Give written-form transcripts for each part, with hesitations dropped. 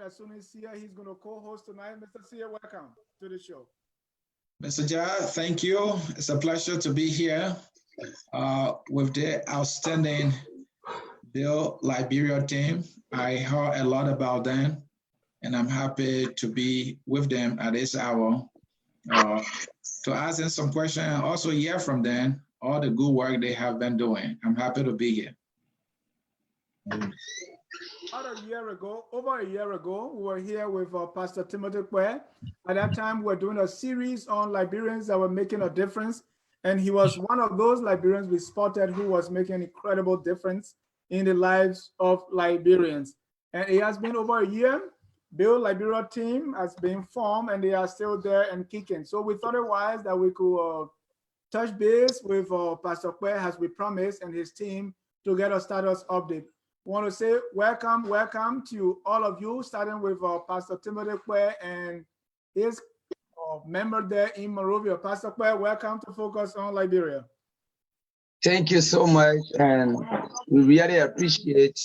as soon as he's going to co-host tonight. Mr. Sia, welcome to the show. Mr. Jah, thank you. It's a pleasure to be here with the outstanding Bill Liberia team. I heard a lot about them, and I'm happy to be with them at this hour to ask them some questions and also hear from them all the good work they have been doing. I'm happy to be here. Over a year ago, we were here with Pastor Timothy Kpeh. At that time, we were doing a series on Liberians that were making a difference. And he was one of those Liberians we spotted who was making an incredible difference in the lives of Liberians. And it has been over a year. Bill Liberia team has been formed and they are still there and kicking. So we thought it wise that we could touch base with Pastor Kpeh as we promised and his team to get a status update. I want to say welcome to all of you, starting with Pastor Timothy Kpeh and his member there in Monrovia. Pastor Kpeh, welcome to Focus on Liberia. Thank you so much, and we really appreciate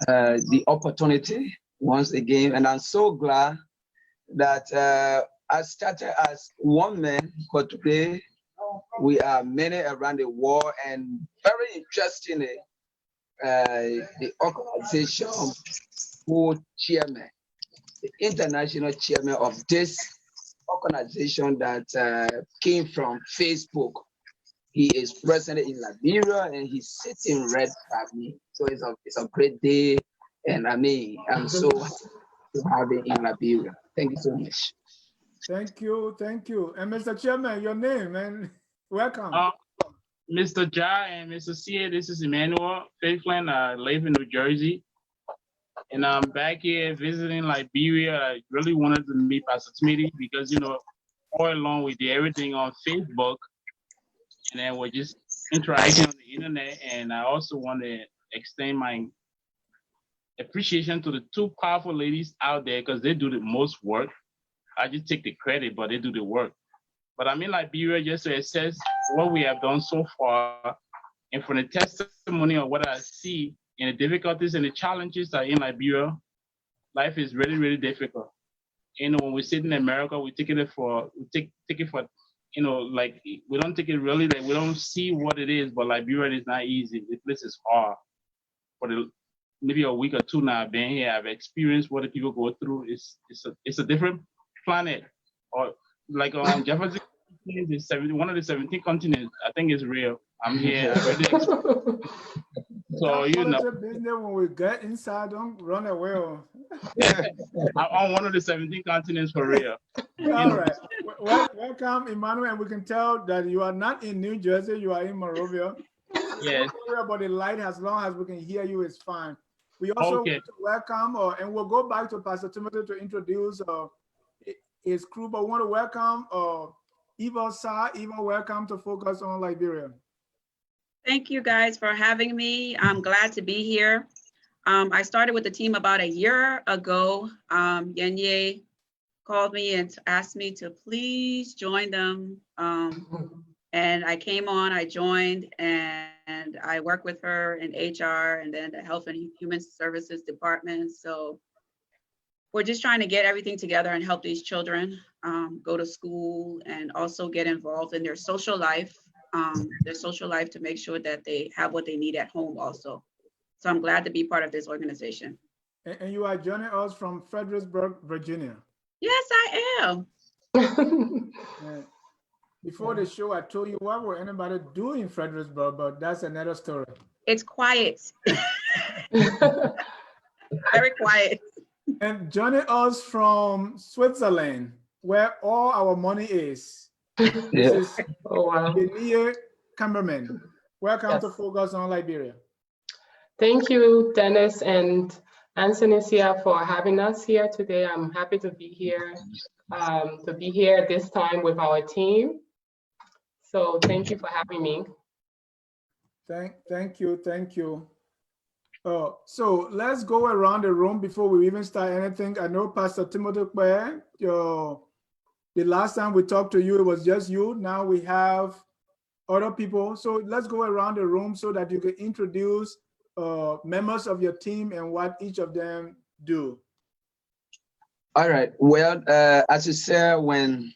the opportunity once again. And I'm so glad that I started as one man, but today we are many around the world, and very interestingly, the organization co-chairman, the international chairman of this organization that came from Facebook. He is present in Liberia and he's sitting right by me. So it's a great day, and I mean, I'm so happy to have him in Liberia. Thank you so much. Thank you. And Mr. Chairman, your name and welcome. Mr. Jah and Mr. Sia, this is Emmanuel Faithland. I live in New Jersey. And I'm back here visiting Liberia. I really wanted to meet Pastor Smitty because, all along we did everything on Facebook. And then we're just interacting on the internet. And I also want to extend my appreciation to the two powerful ladies out there because they do the most work. I just take the credit, but they do the work. But I'm in Liberia just to assess what we have done so far, and from the testimony of what I see in the difficulties and the challenges that are in Liberia, life is really, really difficult. When we sit in America, we take it for, like we don't take it really, like we don't see what it is, but Liberia is not easy. The place is hard. For maybe a week or two now I've been here, I've experienced what the people go through. It's a different planet. Or like Jefferson is one of the 17 continents. I think it's real. I'm here. So business when we get inside, don't run away. I'm on one of the 17 continents for real. All right. Welcome, Emmanuel. And we can tell that you are not in New Jersey, you are in Monrovia. Yes. Don't worry about the light, as long as we can hear you, it's fine. We also want to welcome, and we'll go back to Pastor Timothy to introduce his crew, but we want to welcome Eva Sa. Eva, welcome to Focus on Liberia. Thank you guys for having me. I'm glad to be here. I started with the team about a year ago. Yenye called me and asked me to please join them. And I came on, I joined, and I work with her in HR and then the Health and Human Services Department. So we're just trying to get everything together and help these children go to school and also get involved in their social life to make sure that they have what they need at home also. So I'm glad to be part of this organization. And you are joining us from Fredericksburg, Virginia. Yes, I am. Before the show, I told you what will anybody do in Fredericksburg, but that's another story. It's quiet. Very quiet. And joining us from Switzerland, where all our money is. This is Kpeh Cameraman. Welcome to Focus on Liberia. Thank you, Dennis and Anthony Sia, for having us here today. I'm happy to be here this time with our team. So thank you for having me. Thank you. So let's go around the room before we even start anything. I know Pastor Timothy Kpeh, the last time we talked to you, it was just you. Now we have other people. So let's go around the room so that you can introduce members of your team and what each of them do. All right. Well, as you said, when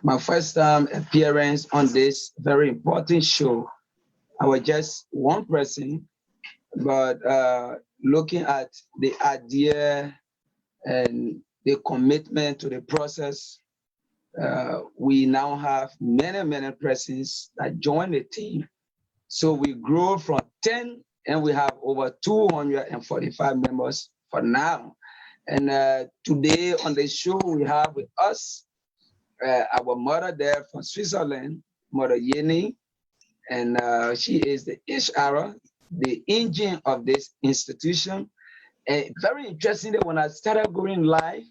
my first time appearance on this very important show, I was just one person, but looking at the idea and the commitment to the process, we now have many persons that join the team. So we grew from 10 and we have over 245 members for now. And today on the show, we have with us our mother there from Switzerland, Mother Yeni, and she is the HR, the engine of this institution. And very interesting that when I started going live,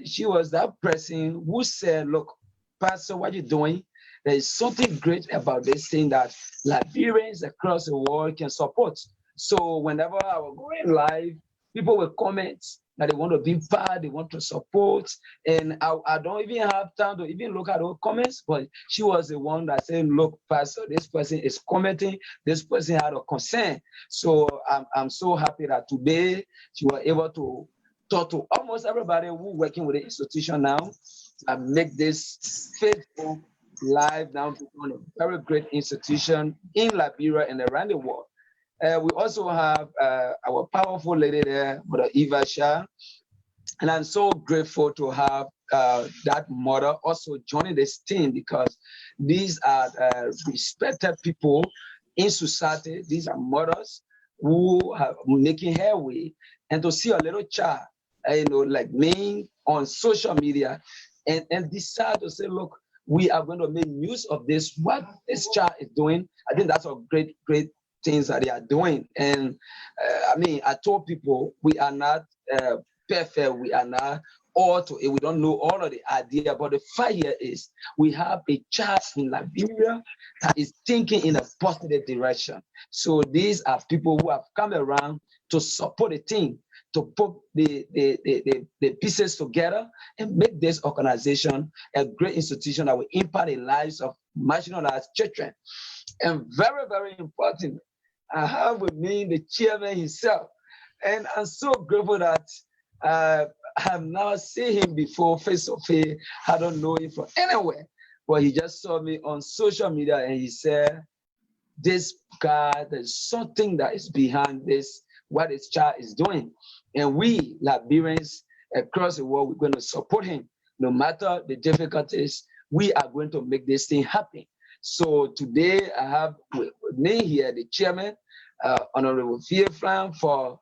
she was that person who said, look, Pastor, what you doing? There is something great about this thing that Liberians across the world can support. So whenever I was going live, people will comment that they want to be part, they want to support. And I don't even have time to even look at those comments, but she was the one that said, look, Pastor, this person is commenting, this person had a concern. So I'm so happy that today she was able to talk to almost everybody who working with the institution now and make this faithful live now become a very great institution in Liberia and around the world. We also have our powerful lady there, Mother Eva Shah. And I'm so grateful to have that mother also joining this team because these are respected people in society. These are mothers who are making headway. And to see a little child, like me on social media and decide to say, look, we are going to make use of this, what this child is doing. I think that's a great things that they are doing. And I told people we are not perfect, we are not we don't know all of the idea, but the fact here is we have a child in Liberia that is thinking in a positive direction. So these are people who have come around to support the team, to put the pieces together and make this organization a great institution that will impact the lives of marginalized children. And very important, I have with me the chairman himself. And I'm so grateful that I have now seen him before face to face. I don't know him from anywhere, but he just saw me on social media and he said, this guy, there's something that is behind this, what his child is doing. And we, Liberians across the world, we're going to support him. No matter the difficulties, we are going to make this thing happen. So today I have with me here the chairman, Honorable Fieflan, for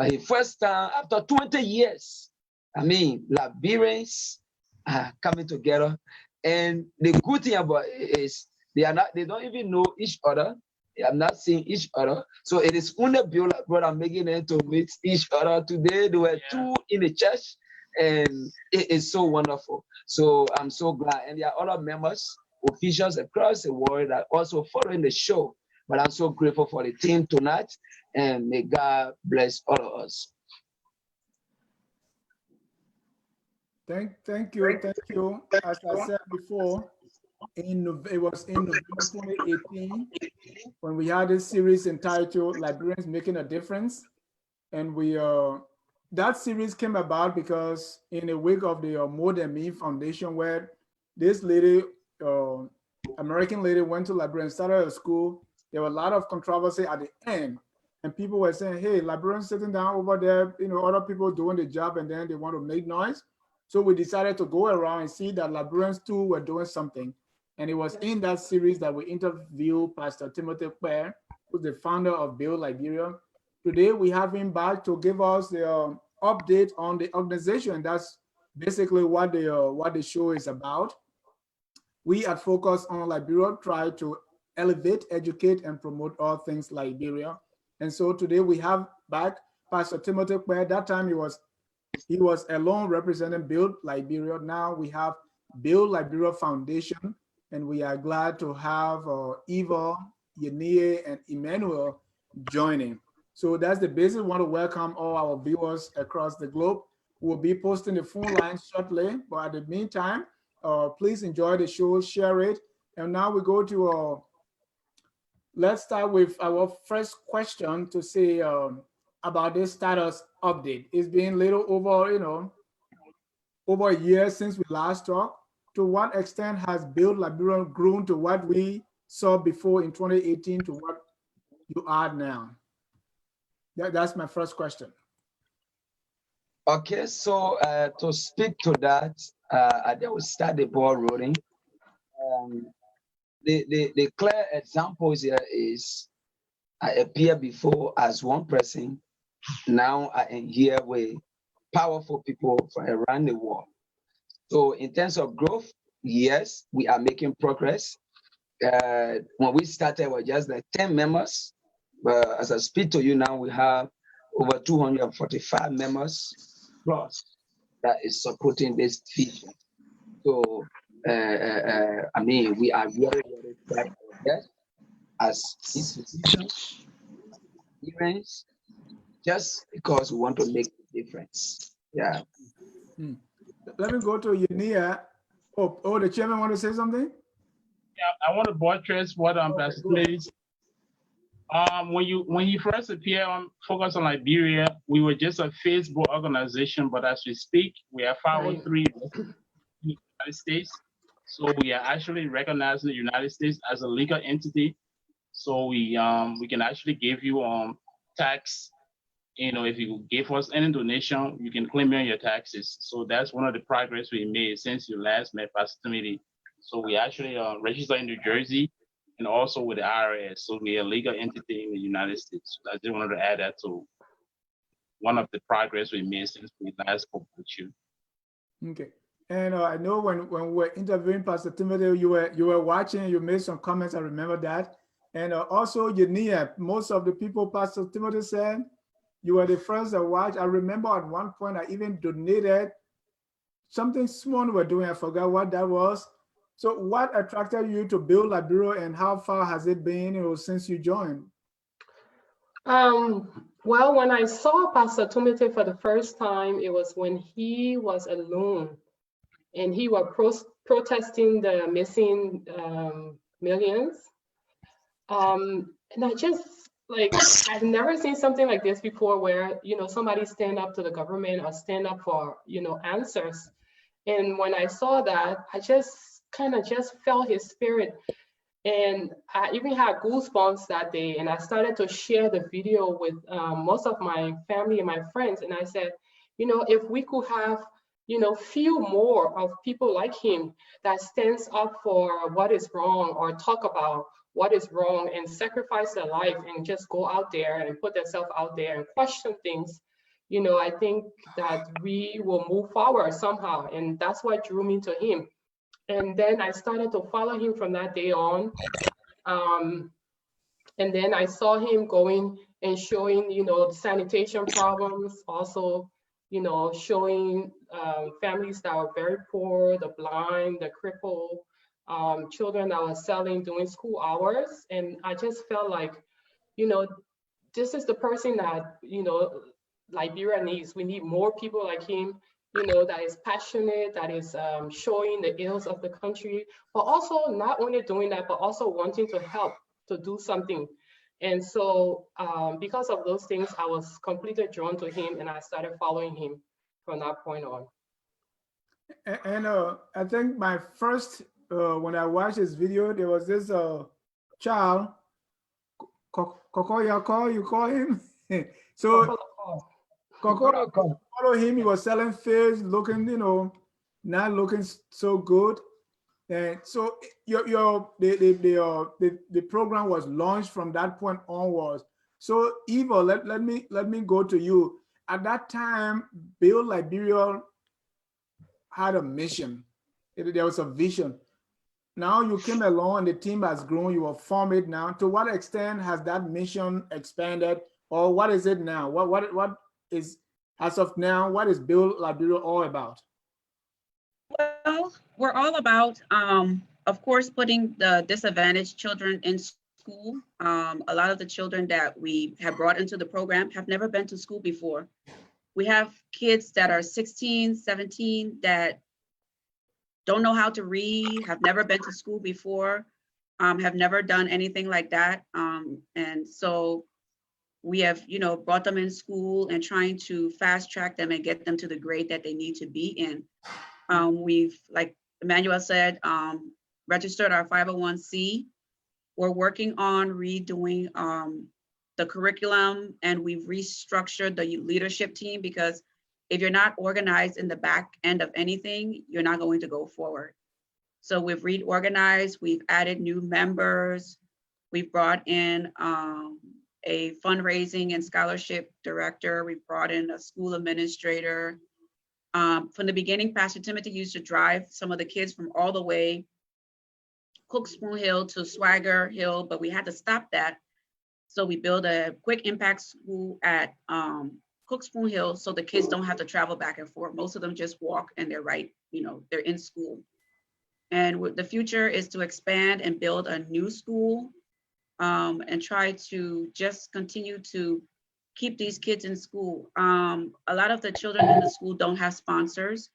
his first time after 20 years. Liberians are coming together. And the good thing about it is they don't even know each other. They are not seeing each other. So it is only brother making them to meet each other. Today there were two in the church, and it is so wonderful. So I'm so glad. And there are other members, officials across the world that also following the show. But I'm so grateful for the team tonight, and may God bless all of us. Thank you. As I said before, it was in November 2018 when we had this series entitled Liberians Making a Difference. And that series came about because in a week of the More Than Me Foundation, where this lady, American lady, went to Liberia and started a school, there was a lot of controversy at the end. And people were saying, hey, Liberians sitting down over there, other people doing the job, and then they want to make noise. So we decided to go around and see that Liberians too were doing something. And it was in that series that we interviewed Pastor Timothy Kpeh, who's the founder of Build Liberia. Today, we have him back to give us the update on the organization. That's basically what the show is about. We at Focus on Liberia try to elevate, educate, and promote all things Liberia. And so today we have back Pastor Timothy Kpeh. That time he was alone representing Build Liberia. Now we have Build Liberia Foundation, and we are glad to have Eva, Yenie, and Emmanuel joining. So that's the basis. We want to welcome all our viewers across the globe. We'll be posting the phone line shortly, but at the meantime, please enjoy the show, share it. And now we go to, let's start with our first question to say about this status update. It's been a little over, over a year since we last talked. To what extent has Build Liberia grown to what we saw before in 2018 to what you are now? That's my first question. Okay, so to speak to that, I will start the ball rolling. The clear examples here is I appear before as one person. Now I am here with powerful people from around the world. So in terms of growth, yes, we are making progress. When we started, we were just like 10 members. But as I speak to you now, we have over 245 members plus that is supporting this vision. So, I mean, we are very, very proud of that as institutions, events, just because we want to make a difference. Yeah. Let me go to Yania. Oh, the chairman want to say something? Yeah, I want to buttress what Pastor Timothy said. When he first appeared on Focus on Liberia, we were just a Facebook organization, but as we speak, we are 503 in the United States. So we are actually recognized in the United States as a legal entity. So we can actually give you tax. You know, if you give us any donation, you can claim on your taxes. So that's one of the progress we made since you last met Pastor Timothy. So we actually registered in New Jersey and also with the IRS. So we're a legal entity in the United States. So I just wanted to add that to one of the progress we made since we last spoke with you. Okay. And I know when we were interviewing Pastor Timothy, you were watching, you made some comments, I remember that. And also Yania, most of the people Pastor Timothy said, you were the first to watch. I remember at one point I even donated something small we were doing. I forgot what that was. So what attracted you to Build Liberia and how far has it been, you know, since you joined? Well, when I saw Pastor Timothy for the first time, it was when he was alone and he was protesting the missing millions. And I just, like, I've never seen something like this before where, you know, somebody stand up to the government or stand up for, you know, answers. And when I saw that, I just kind of just felt his spirit. And I even had goosebumps that day. And I started to share the video with most of my family and my friends. And I said, you know, if we could have, you know, few more of people like him that stands up for what is wrong or talk about what is wrong and sacrifice their life and just go out there and put themselves out there and question things, you know, I think that we will move forward somehow. And that's what drew me to him. And then I started to follow him from that day on. And then I saw him going and showing, you know, sanitation problems, also, you know, showing families that are very poor, the blind, the crippled, children that were selling during school hours. And I just felt like, you know, this is the person that, you know, Liberia needs. We need more people like him, you know, that is passionate, that is showing the ills of the country, but also not only doing that, but also wanting to help to do something. And so because of those things, I was completely drawn to him and I started following him from that point on. And I think my first, when I watched this video, there was this child, Koko, you call him? So Koko follow him, he was selling fish, looking, you know, not looking so good. And so the program was launched from that point onwards. So Eva, let me go to you. At that time, Build Liberia had a mission. There was a vision. Now you came along and the team has grown, you have formed it now. To what extent has that mission expanded, or what is it now? What is, as of now, what is Build Liberia all about? Well, we're all about, of course, putting the disadvantaged children in school. A lot of the children that we have brought into the program have never been to school before. We have kids that are 16, 17 that don't know how to read, have never been to school before, have never done anything like that. And so We have, brought them in school and trying to fast track them and get them to the grade that they need to be in. We've, like Emmanuel said, registered our 501c. We're working on redoing the curriculum, and we've restructured the leadership team, because if you're not organized in the back end of anything, you're not going to go forward. So we've reorganized, we've added new members, we've brought in a fundraising and scholarship director, we've brought in a school administrator. From the beginning, Pastor Timothy used to drive some of the kids from all the way Cook Spoon Hill to Swagger Hill, but we had to stop that. So we built a quick impact school at Cook Spoon Hill, so the kids don't have to travel back and forth. Most of them just walk and they're right, they're in school. And the future is to expand and build a new school and try to just continue to keep these kids in school. A lot of the children in the school don't have sponsors.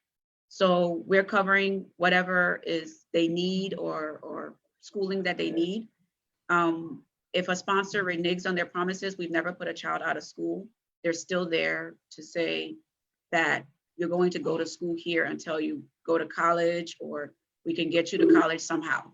So we're covering whatever is they need or schooling that they need. If a sponsor reneges on their promises, we've never put a child out of school. They're still there to say that you're going to go to school here until you go to college, or we can get you to college somehow.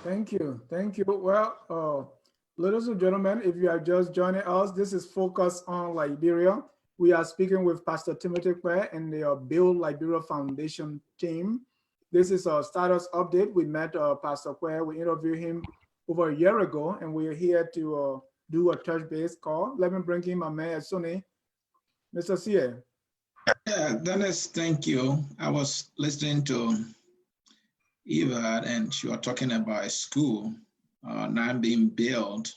Thank you. Thank you. Well, ladies and gentlemen, if you are just joining us, this is Focus on Liberia. We are speaking with Pastor Timothy Kpeh and the Build Liberia Foundation team. This is a status update. We met Pastor Kpeh. We interviewed him over a year ago, and we're here to do a touch-based call. Let me bring him a man, Sonny. Mr. Sia. Yeah, Dennis, thank you. I was listening to Eva, and she was talking about a school now being built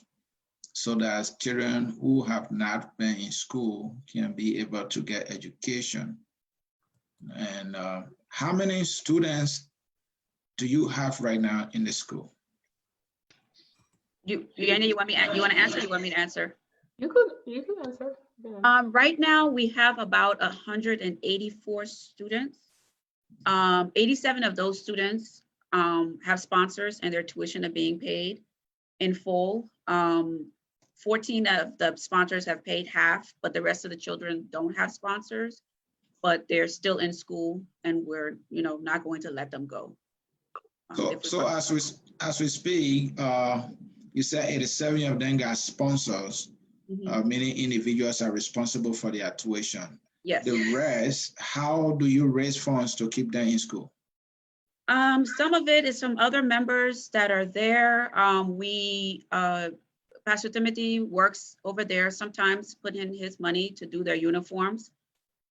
so that children who have not been in school can be able to get education. And how many students do you have right now in the school? You want to answer? You want me to answer? You could answer. Yeah. Right now we have about 184 students. 87 of those students have sponsors, and their tuition are being paid in full. 14 of the sponsors have paid half, but the rest of the children don't have sponsors, but they're still in school, and we're not going to let them go. So as we speak, you said 87 of them got sponsors, meaning individuals are responsible for their tuition. Yes. The rest, how do you raise funds to keep them in school? Some of it is from other members that are there. Pastor Timothy works over there, sometimes put in his money to do their uniforms.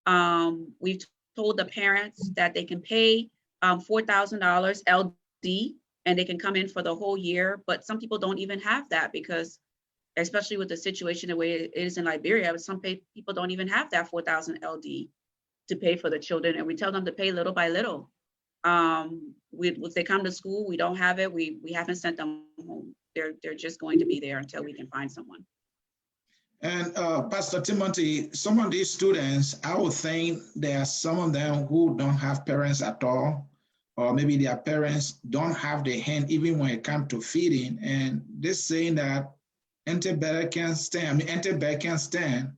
We've told the parents that they can pay $4,000 LD, and they can come in for the whole year, but some people don't even have that, because especially with the situation the way it is in Liberia, some people don't even have that 4,000 LD to pay for the children, and we tell them to pay little by little. If they come to school, we don't have it, we haven't sent them home. They're just going to be there until we can find someone. And Pastor Timothy, some of these students, I would think there are some of them who don't have parents at all, or maybe their parents don't have the hand even when it comes to feeding. And they're saying that Kpeh can stand. Kpeh can stand.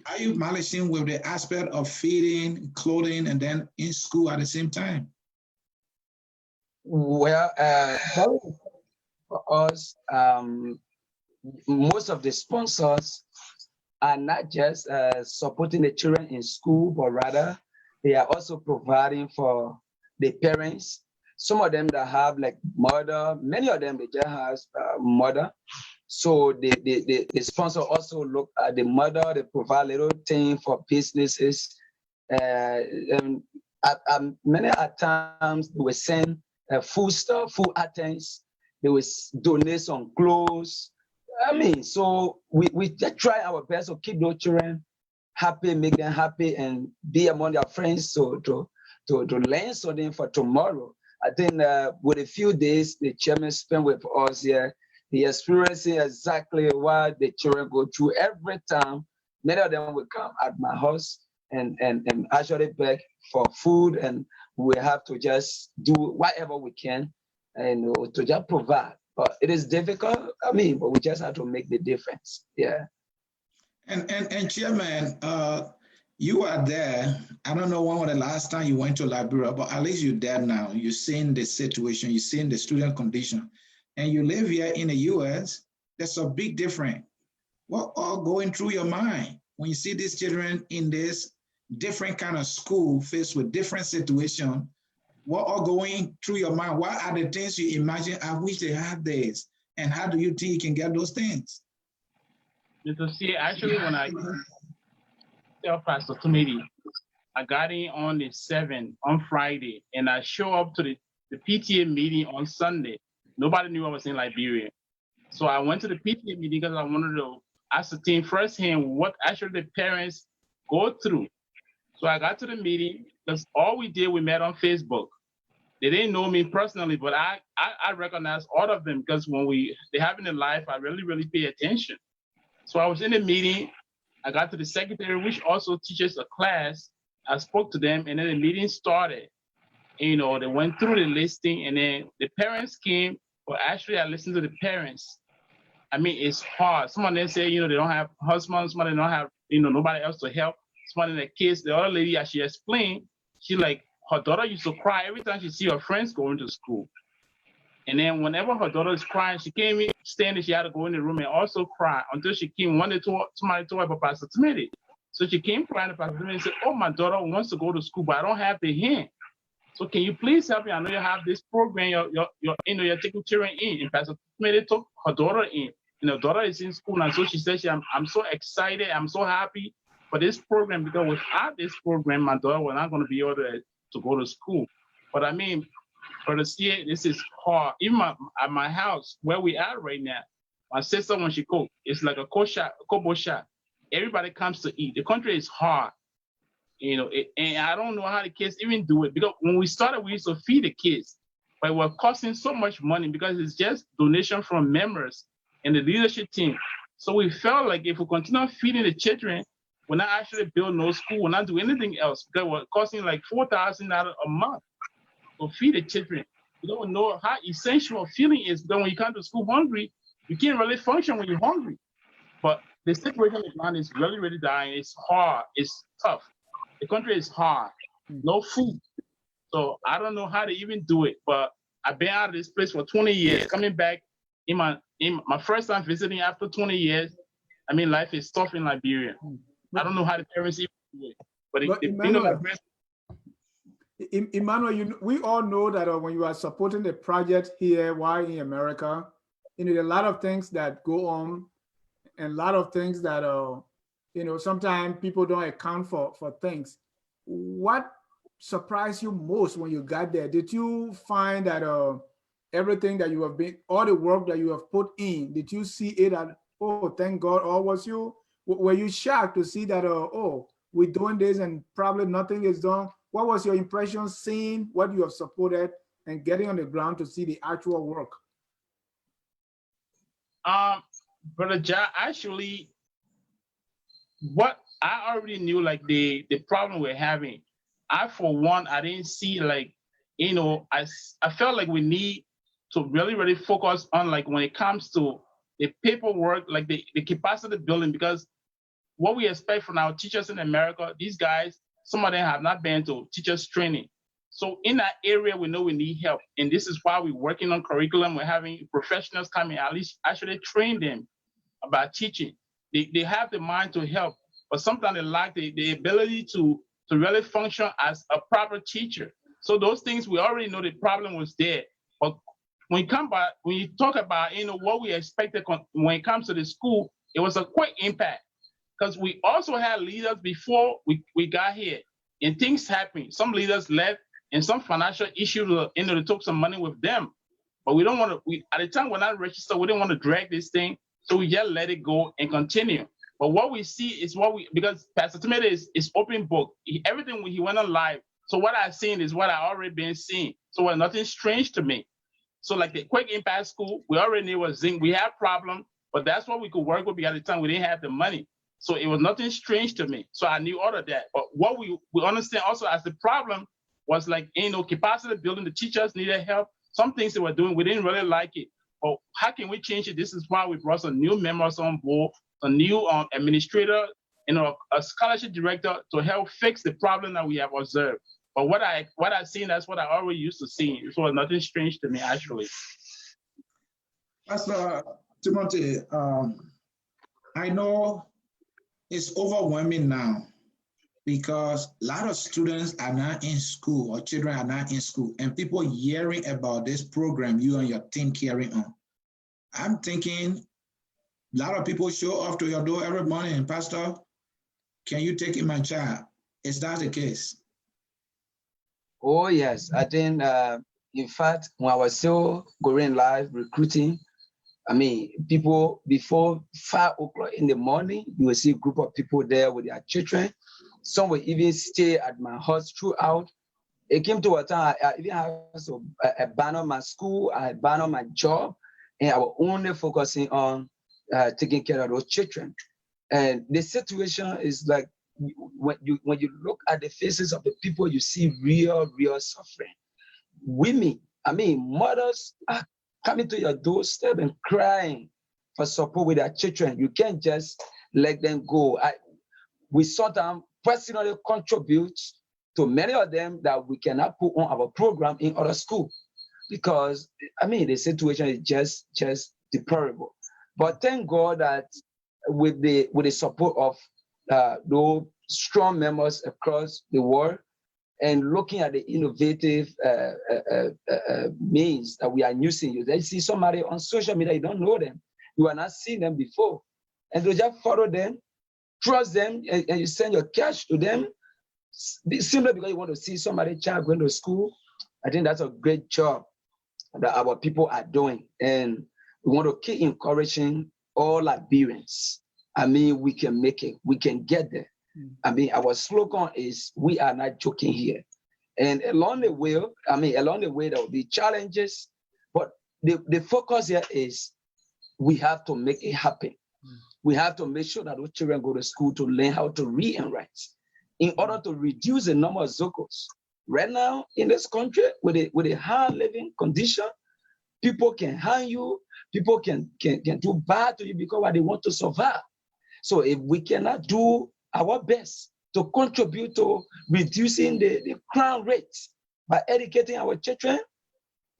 Are you managing with the aspect of feeding, clothing, and then in school at the same time? Well, for us, most of the sponsors are not just supporting the children in school, but rather they are also providing for the parents. Some of them that have like mother, many of them they just have mother. So the sponsor also look at the mother. They provide little thing for businesses. And many at times they will send food stuff, food items. They will donate some clothes. So we just try our best to keep those children happy, make them happy, and be among their friends. So to learn something for tomorrow. I think with a few days the chairman spent with us here, he experiencing exactly what the children go through every time. Many of them will come at my house and actually beg for food, and we have to just do whatever we can and to just provide. But it is difficult. I mean, but we just have to make the difference. Yeah. And Chairman, you are there. I don't know when was the last time you went to Liberia, but at least you're there now. You're seeing the situation, you're seeing the student condition, and you live here in the U.S. There's a big difference. What all going through your mind when you see these children in this different kind of school faced with different situation? What all going through your mind? What are the things you imagine? I wish they had this. And how do you think you can get those things? Mr. C, actually, when I tell Pastor Tumidi, I got in on the 7th on Friday, and I show up to the PTA meeting on Sunday. Nobody knew I was in Liberia. So I went to the PTA meeting because I wanted to ascertain firsthand what actually the parents go through. So I got to the meeting because all we did, we met on Facebook. They didn't know me personally, but I recognize all of them because when they have in their life, I really pay attention. So I was in the meeting. I got to the secretary, which also teaches a class. I spoke to them, and then the meeting started. And, you know, they went through the listing, and then the parents came. Well, actually, I listened to the parents. I mean, it's hard. Some of them say, you know, they don't have husbands. Some of them don't have, you know, nobody else to help. Some of the kids, the other lady, as she explained, she like, her daughter used to cry every time she see her friends going to school. And then whenever her daughter is crying, she came in, standing, she had to go in the room and also cry until she came. One day, somebody told her about Pastor Tumidi. So she came crying to Pastor Tumidi and said, oh, my daughter wants to go to school, but I don't have the hand. So can you please help me? I know you have this program, you're taking children in. And Pastor Tumidi took her daughter in. And her daughter is in school. And so she said, I'm so excited. I'm so happy for this program because without this program, my daughter was not going to be able to go to school. But I mean, for the year, this is hard. Even at my house, where we are right now, my sister, when she cooks, it's like a kobo shop. Everybody comes to eat. The country is hard, you know, and I don't know how the kids even do it because when we started, we used to feed the kids, but it was costing so much money because it's just donation from members and the leadership team. So we felt like if we continue feeding the children, we're not actually build no school, we're not doing anything else because we're costing like $4,000 a month to feed the children. You don't know how essential feeling is because when you come to school hungry, you can't really function when you're hungry. But the situation in Ghana is really dying. It's hard. It's tough. The country is hard. No food. So I don't know how to even do it. But I've been out of this place for 20 years. Coming back in my first time visiting after 20 years, I mean, life is tough in Liberia. I don't know how the parents even do it. But Emmanuel, we all know that when you are supporting the project here, while in America, you know, there are a lot of things that go on and a lot of things that, you know, sometimes people don't account for things. What surprised you most when you got there? Did you find that everything that you have been, all the work that you have put in, did you see it at, oh, thank God, or were you shocked to see that, oh, we're doing this and probably nothing is done? What was your impression seeing what you have supported and getting on the ground to see the actual work? Brother Ja, actually, what I already knew, like the problem we're having, for one, I didn't see like, you know, I felt like we need to really focus on like when it comes to the paperwork, like the capacity building, because what we expect from our teachers in America, these guys, some of them have not been to teachers training. So in that area, we know we need help. And this is why we're working on curriculum. We're having professionals come in, at least actually train them about teaching. They have the mind to help, but sometimes they lack the ability to really function as a proper teacher. So those things, we already know the problem was there. But when you talk about, you know, what we expected when it comes to the school, it was a quick impact. Because we also had leaders before we got here, and things happened. Some leaders left, and some financial issues, you know, they took some money with them. But we don't want to. At the time we're not registered, we didn't want to drag this thing, so we just let it go and continue. But what we see is because Pastor Tumidi is open book. Everything he went on live. So what I've seen is what I already been seeing. So it's nothing strange to me. So like the quick impact school, we already knew was zinc. We had problem, but that's what we could work with because at the time we didn't have the money. So it was nothing strange to me. So I knew all of that. But what we understand also as the problem was like, you know, capacity building, the teachers needed help. Some things they were doing, we didn't really like it. But how can we change it? This is why we brought some new members on board, a new administrator, a scholarship director to help fix the problem that we have observed. But what I've seen, that's what I already used to see. It was nothing strange to me, actually. Pastor Timothy, I know it's overwhelming now because a lot of students are not in school or children are not in school, and people hearing about this program you and your team carrying on. I'm thinking a lot of people show up to your door every morning, Pastor, can you take in my child? Is that the case? Oh, yes. I think, in fact, when I was still going live recruiting, I mean, people before 5 o'clock in the morning, you will see a group of people there with their children. Some will even stay at my house throughout. It came to a time I even had a ban on my school, I had ban on my job, and I was only focusing on taking care of those children. And the situation is like, when you look at the faces of the people, you see real suffering. Women, I mean, mothers are coming to your doorstep and crying for support with their children. You can't just let them go. We sometimes personally contribute to many of them that we cannot put on our program in other schools because, I mean, the situation is just deplorable. But thank God that with the support of those strong members across the world, and looking at the innovative means that we are using. You see somebody on social media, you don't know them, you are not seeing them before, and you just follow them, trust them, and you send your cash to them simply because you want to see somebody's child going to school. I think that's a great job that our people are doing, and we want to keep encouraging all Liberians. I mean, we can make it, we can get there. I mean, our slogan is, we are not joking here. And along the way, there will be challenges, but the focus here is we have to make it happen. We have to make sure that those children go to school to learn how to read and write in order to reduce the number of Zocos. Right now in this country, with a high living condition, people can harm you, people can do bad to you because they want to survive. So if we cannot do our best to contribute to reducing the crime rate by educating our children,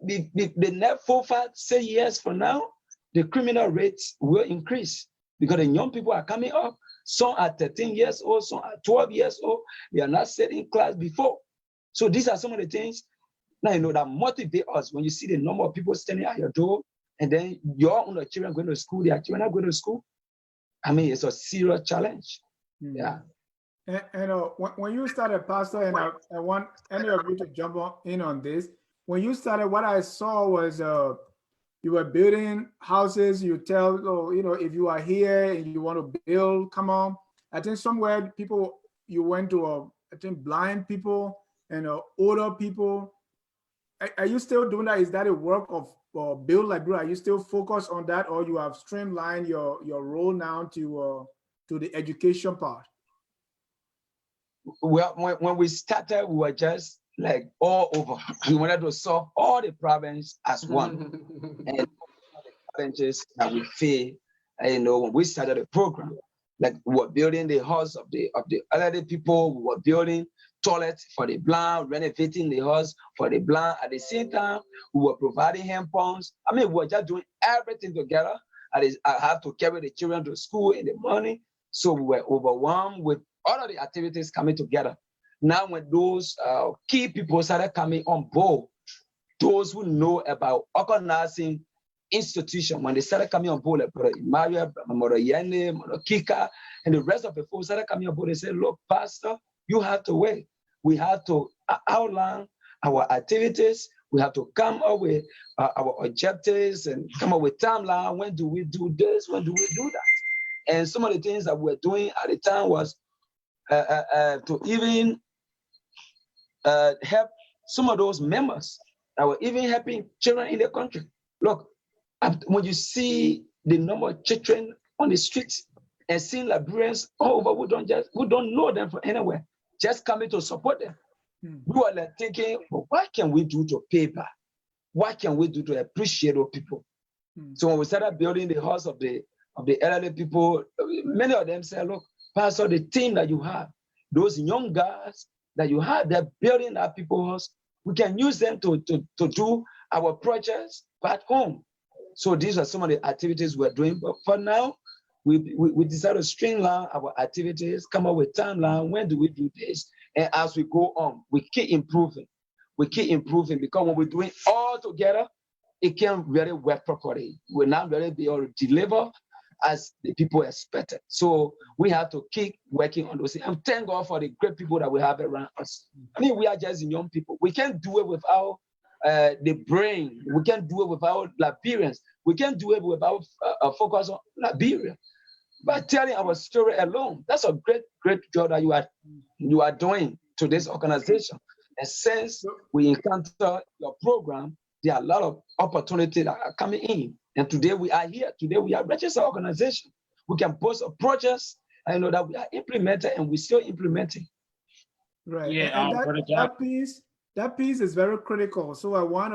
the next 4, 5, 6 years from now, the criminal rates will increase because the young people are coming up. Some are 13 years old, some are 12 years old. They are not sitting in class before. So these are some of the things now that motivate us when you see the number of people standing at your door, and then your own children going to school, their children are going to school. I mean, it's a serious challenge. Yeah. And when you started, Pastor, and I want any of you to jump in on this. When you started, what I saw was you were building houses. You tell, if you are here and you want to build, come on. I think somewhere you went to, I think blind people and older people. Are you still doing that? Is that a work of Build Liberia? Are you still focused on that, or you have streamlined your role now to the education part? Well, when we started, we were just like all over. We wanted to solve all the problems as one. And the challenges that we face, when we started the program, like we were building the house of the elderly people, we were building toilets for the blind, renovating the house for the blind. At the same time, we were providing hand pumps. I mean, we were just doing everything together. I have to carry the children to school in the morning. So we were overwhelmed with all of the activities coming together. Now, when those key people started coming on board, those who know about organizing institution, when they started coming on board, like Brother Mario, Mother Yene, Mother Kika, and the rest of the folks started coming on board, they said, look, Pastor, you have to wait. We have to outline our activities. We have to come up with our objectives and come up with timeline. When do we do this? When do we do that? And some of the things that we're doing at the time was to even help some of those members that were even helping children in the country. Look, when you see the number of children on the streets and seeing Liberians all over who don't know them from anywhere, just coming to support them. We were like thinking, well, what can we do to pay back? What can we do to appreciate those people? So when we started building the house of the elderly people, many of them said, look, Pastor, the team that you have, those young guys that you have, they're building that people's house. We can use them to do our projects back home. So these are some of the activities we're doing. But for now, we decided to streamline our activities, come up with timeline. When do we do this? And as we go on, we keep improving. We keep improving because when we're doing all together, it can really work properly. We're not really be able to deliver as the people expected. So we have to keep working on those things. And thank God for the great people that we have around us. I mean, we are just young people. We can't do it without the brain. We can't do it without Liberians. We can't do it without a focus on Liberia. By telling our story alone, that's a great job that you are doing to this organization. And since we encounter your program, there are a lot of opportunities that are coming in. And today we are here. Today we are a registered organization. We can post a projects, I know that we are implementing and we're still implementing. Right. Yeah, And that piece is very critical. So I want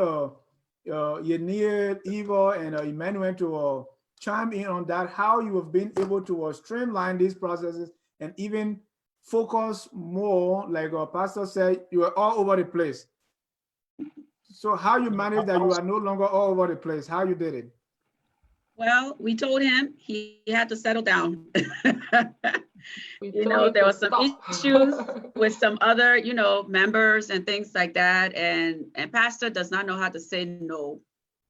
Yanir, Eva, and Emmanuel to chime in on that, how you have been able to streamline these processes and even focus more, like our pastor said, you are all over the place. So how you manage that you are no longer all over the place, how you did it? Well, we told him he had to settle down. There was some issues with some other, members and things like that. And Pastor does not know how to say no.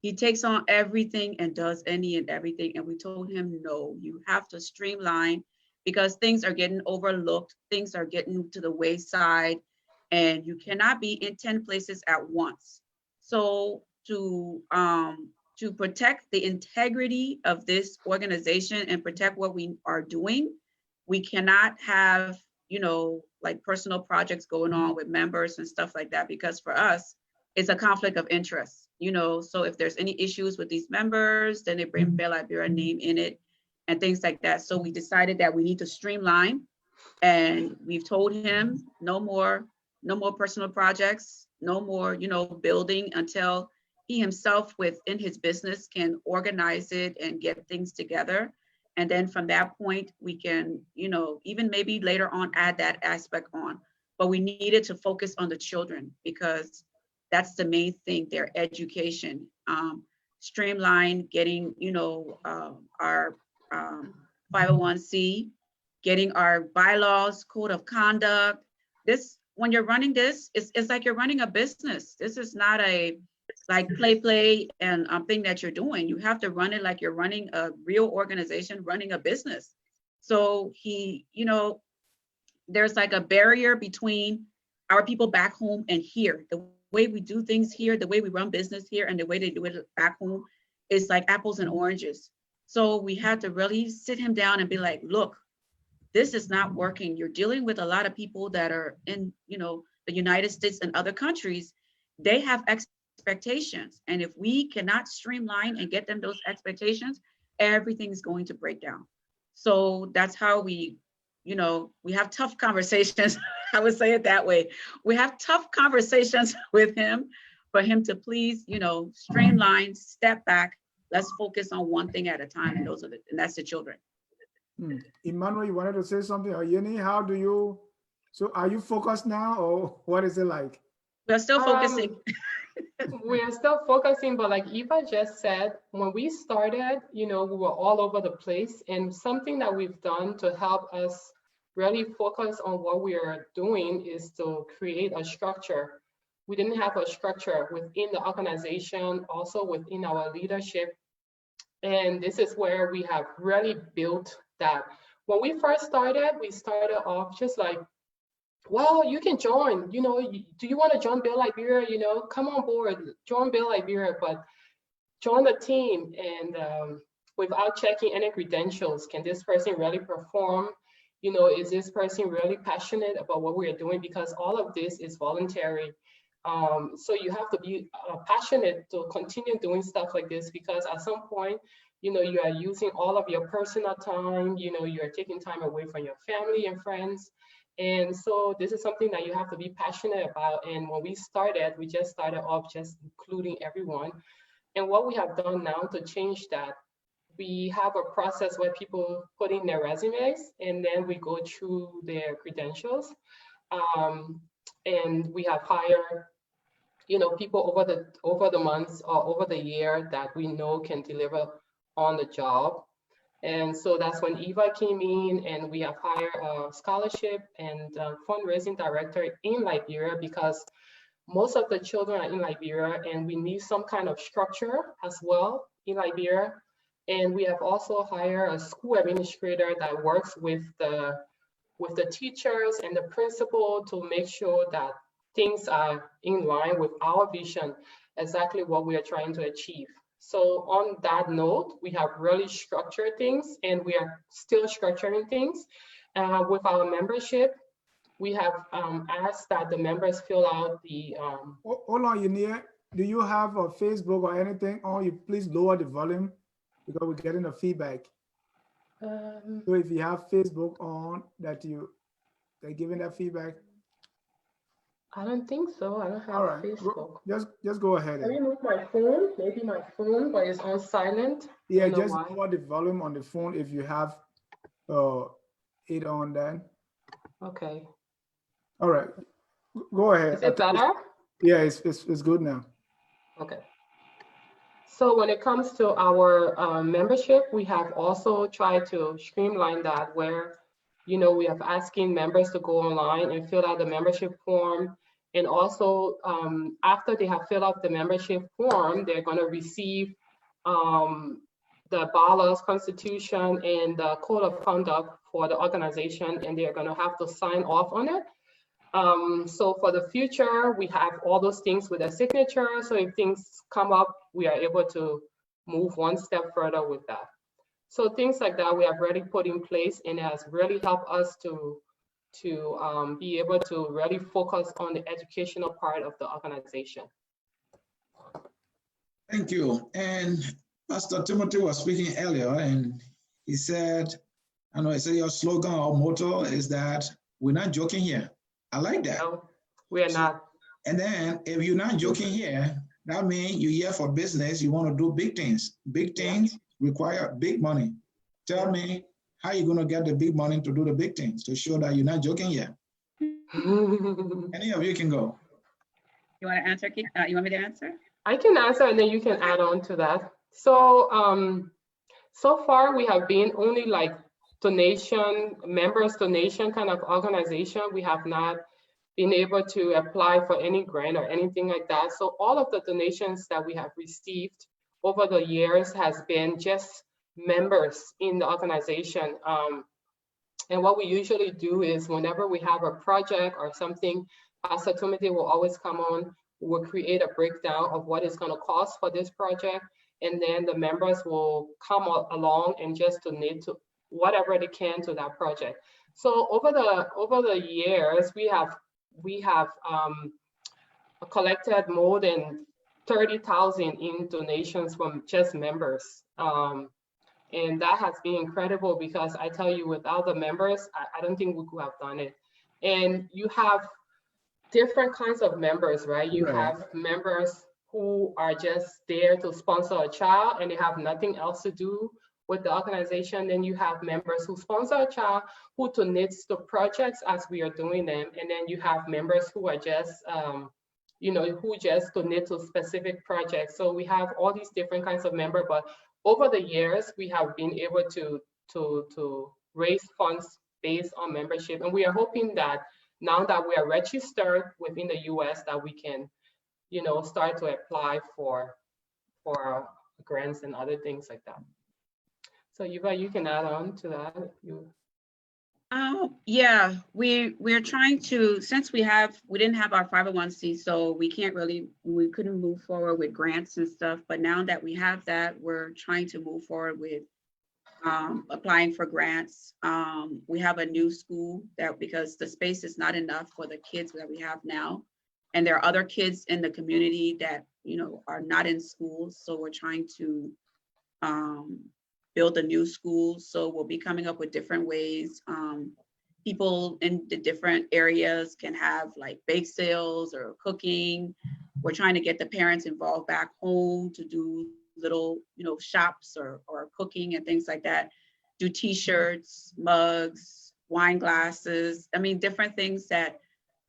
He takes on everything and does any and everything. And we told him, no, you have to streamline because things are getting overlooked. Things are getting to the wayside and you cannot be in 10 places at once. So to protect the integrity of this organization and protect what we are doing, we cannot have, like personal projects going on with members and stuff like that, because for us, it's a conflict of interest. So if there's any issues with these members, then they bring Kpeh Liberia name in it and things like that. So we decided that we need to streamline, and we've told him no more personal projects, no more, building until he himself within his business can organize it and get things together. And then from that point, we can, even maybe later on add that aspect on. But we needed to focus on the children because that's the main thing, their education. Streamline, getting, our 501c, getting our bylaws, code of conduct. When you're running this, it's like you're running a business. This is not a like play and thing that you're doing. You have to run it like you're running a real organization, running a business. So there's like a barrier between our people back home and here. The way we do things here, the way we run business here, and the way they do it back home is like apples and oranges. So we had to really sit him down and be like, look, this is not working. You're dealing with a lot of people that are in, the United States and other countries. They have expectations. And if we cannot streamline and get them those expectations, everything's going to break down. So that's how we have tough conversations. I would say it that way. We have tough conversations with him for him to please, streamline, step back. Let's focus on one thing at a time. And that's the children. Emmanuel, you wanted to say something? Or Yeni, so are you focused now or what is it like? We're still focusing. We're still focusing, but like Eva just said, when we started, we were all over the place, and something that we've done to help us really focus on what we are doing is to create a structure. We didn't have a structure within the organization, also within our leadership. And this is where we have really built that. When we first started, we started off just like, well, you can join, do you want to join Kpeh Liberia? Come on board, join Kpeh Liberia, but join the team and without checking any credentials. Can this person really perform? Is this person really passionate about what we are doing? Because all of this is voluntary. So you have to be passionate to continue doing stuff like this, because at some point, you are using all of your personal time, you are taking time away from your family and friends. And so this is something that you have to be passionate about. And when we started, we just started off just including everyone. And what we have done now to change that, we have a process where people put in their resumes and then we go through their credentials. And we have hired, people over the months or over the year that we know can deliver on the job. And so that's when Eva came in, and we have hired a scholarship and fundraising director in Liberia, because most of the children are in Liberia and we need some kind of structure as well in Liberia. And we have also hired a school administrator that works with the teachers and the principal to make sure that things are in line with our vision, exactly what we are trying to achieve. So on that note, we have really structured things, and we are still structuring things. With our membership, we have asked that the members fill out the... Hold on, Yania. Do you have a Facebook or anything? Or you please lower the volume because we're getting a feedback. So if you have Facebook on, they're giving that feedback. I don't think so. I don't have All right, Facebook. just go ahead. Let me move my phone. Maybe my phone, but it's on silent. Yeah, just lower the volume on the phone if you have it on then. Okay. All right, go ahead. Is it better? Yeah, it's good now. Okay. So when it comes to our membership, we have also tried to streamline that, where, we have asking members to go online and fill out the membership form. And also, after they have filled out the membership form, they're going to receive the bylaws, constitution, and the code of conduct for the organization, and they're going to have to sign off on it. So for the future, we have all those things with a signature. So if things come up, we are able to move one step further with that. So things like that we have already put in place, and it has really helped us to be able to really focus on the educational part of the organization. Thank you. And Pastor Timothy was speaking earlier, and he said, he said your slogan or motto is that we're not joking here. I like that. No, we are not. And then if you're not joking here, that means you're here for business. You want to do big things. Big things require big money. Tell me how you're going to get the big money to do the big things to show that you're not joking here. Any of you can go. You want to answer? You want me to answer? I can answer, and then you can add on to that. So, so far we have been only like members donation kind of organization. We have not been able to apply for any grant or anything like that. So all of the donations that we have received over the years has been just members in the organization. And what we usually do is whenever we have a project or something, Pastor Timothy will always come on. We'll create a breakdown of what it's going to cost for this project, and then the members will come along and just donate to whatever they can to that project. So over the years, we have collected more than 30,000 in donations from just members. And that has been incredible, because I tell you, without the members, I don't think we could have done it. And you have different kinds of members, right? You have members who are just there to sponsor a child and they have nothing else to do with the organization. Then you have members who sponsor a child, who donates to projects as we are doing them. And then you have members who are just, who just donate to specific projects. So we have all these different kinds of members, but over the years, we have been able to raise funds based on membership. And we are hoping that now that we are registered within the US, that we can, start to apply for grants and other things like that. So Eva, you can add on to that. Yeah, we're trying to, since we didn't have our 501c, so we couldn't move forward with grants and stuff. But now that we have that, we're trying to move forward with applying for grants. We have a new school because the space is not enough for the kids that we have now. And there are other kids in the community that, are not in schools. So we're trying to build a new school. So we'll be coming up with different ways. People in the different areas can have like bake sales or cooking, we're trying to get the parents involved back home to do little, shops or cooking and things like that. Do T-shirts, mugs, wine glasses. I mean, different things that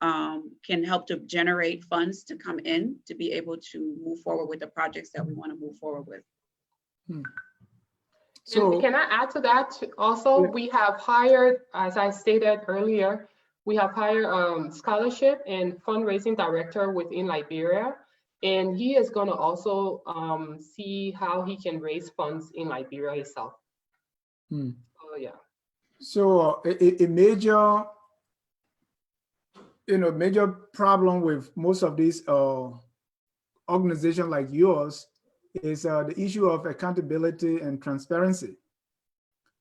can help to generate funds to come in to be able to move forward with the projects that we want to move forward with. So and can I add to that also? Yeah. We have hired, as I stated earlier, we have hired scholarship and fundraising director within Liberia, and he is going to also see how he can raise funds in Liberia itself. So yeah. So a major, major problem with most of these organizations like yours is the issue of accountability and transparency.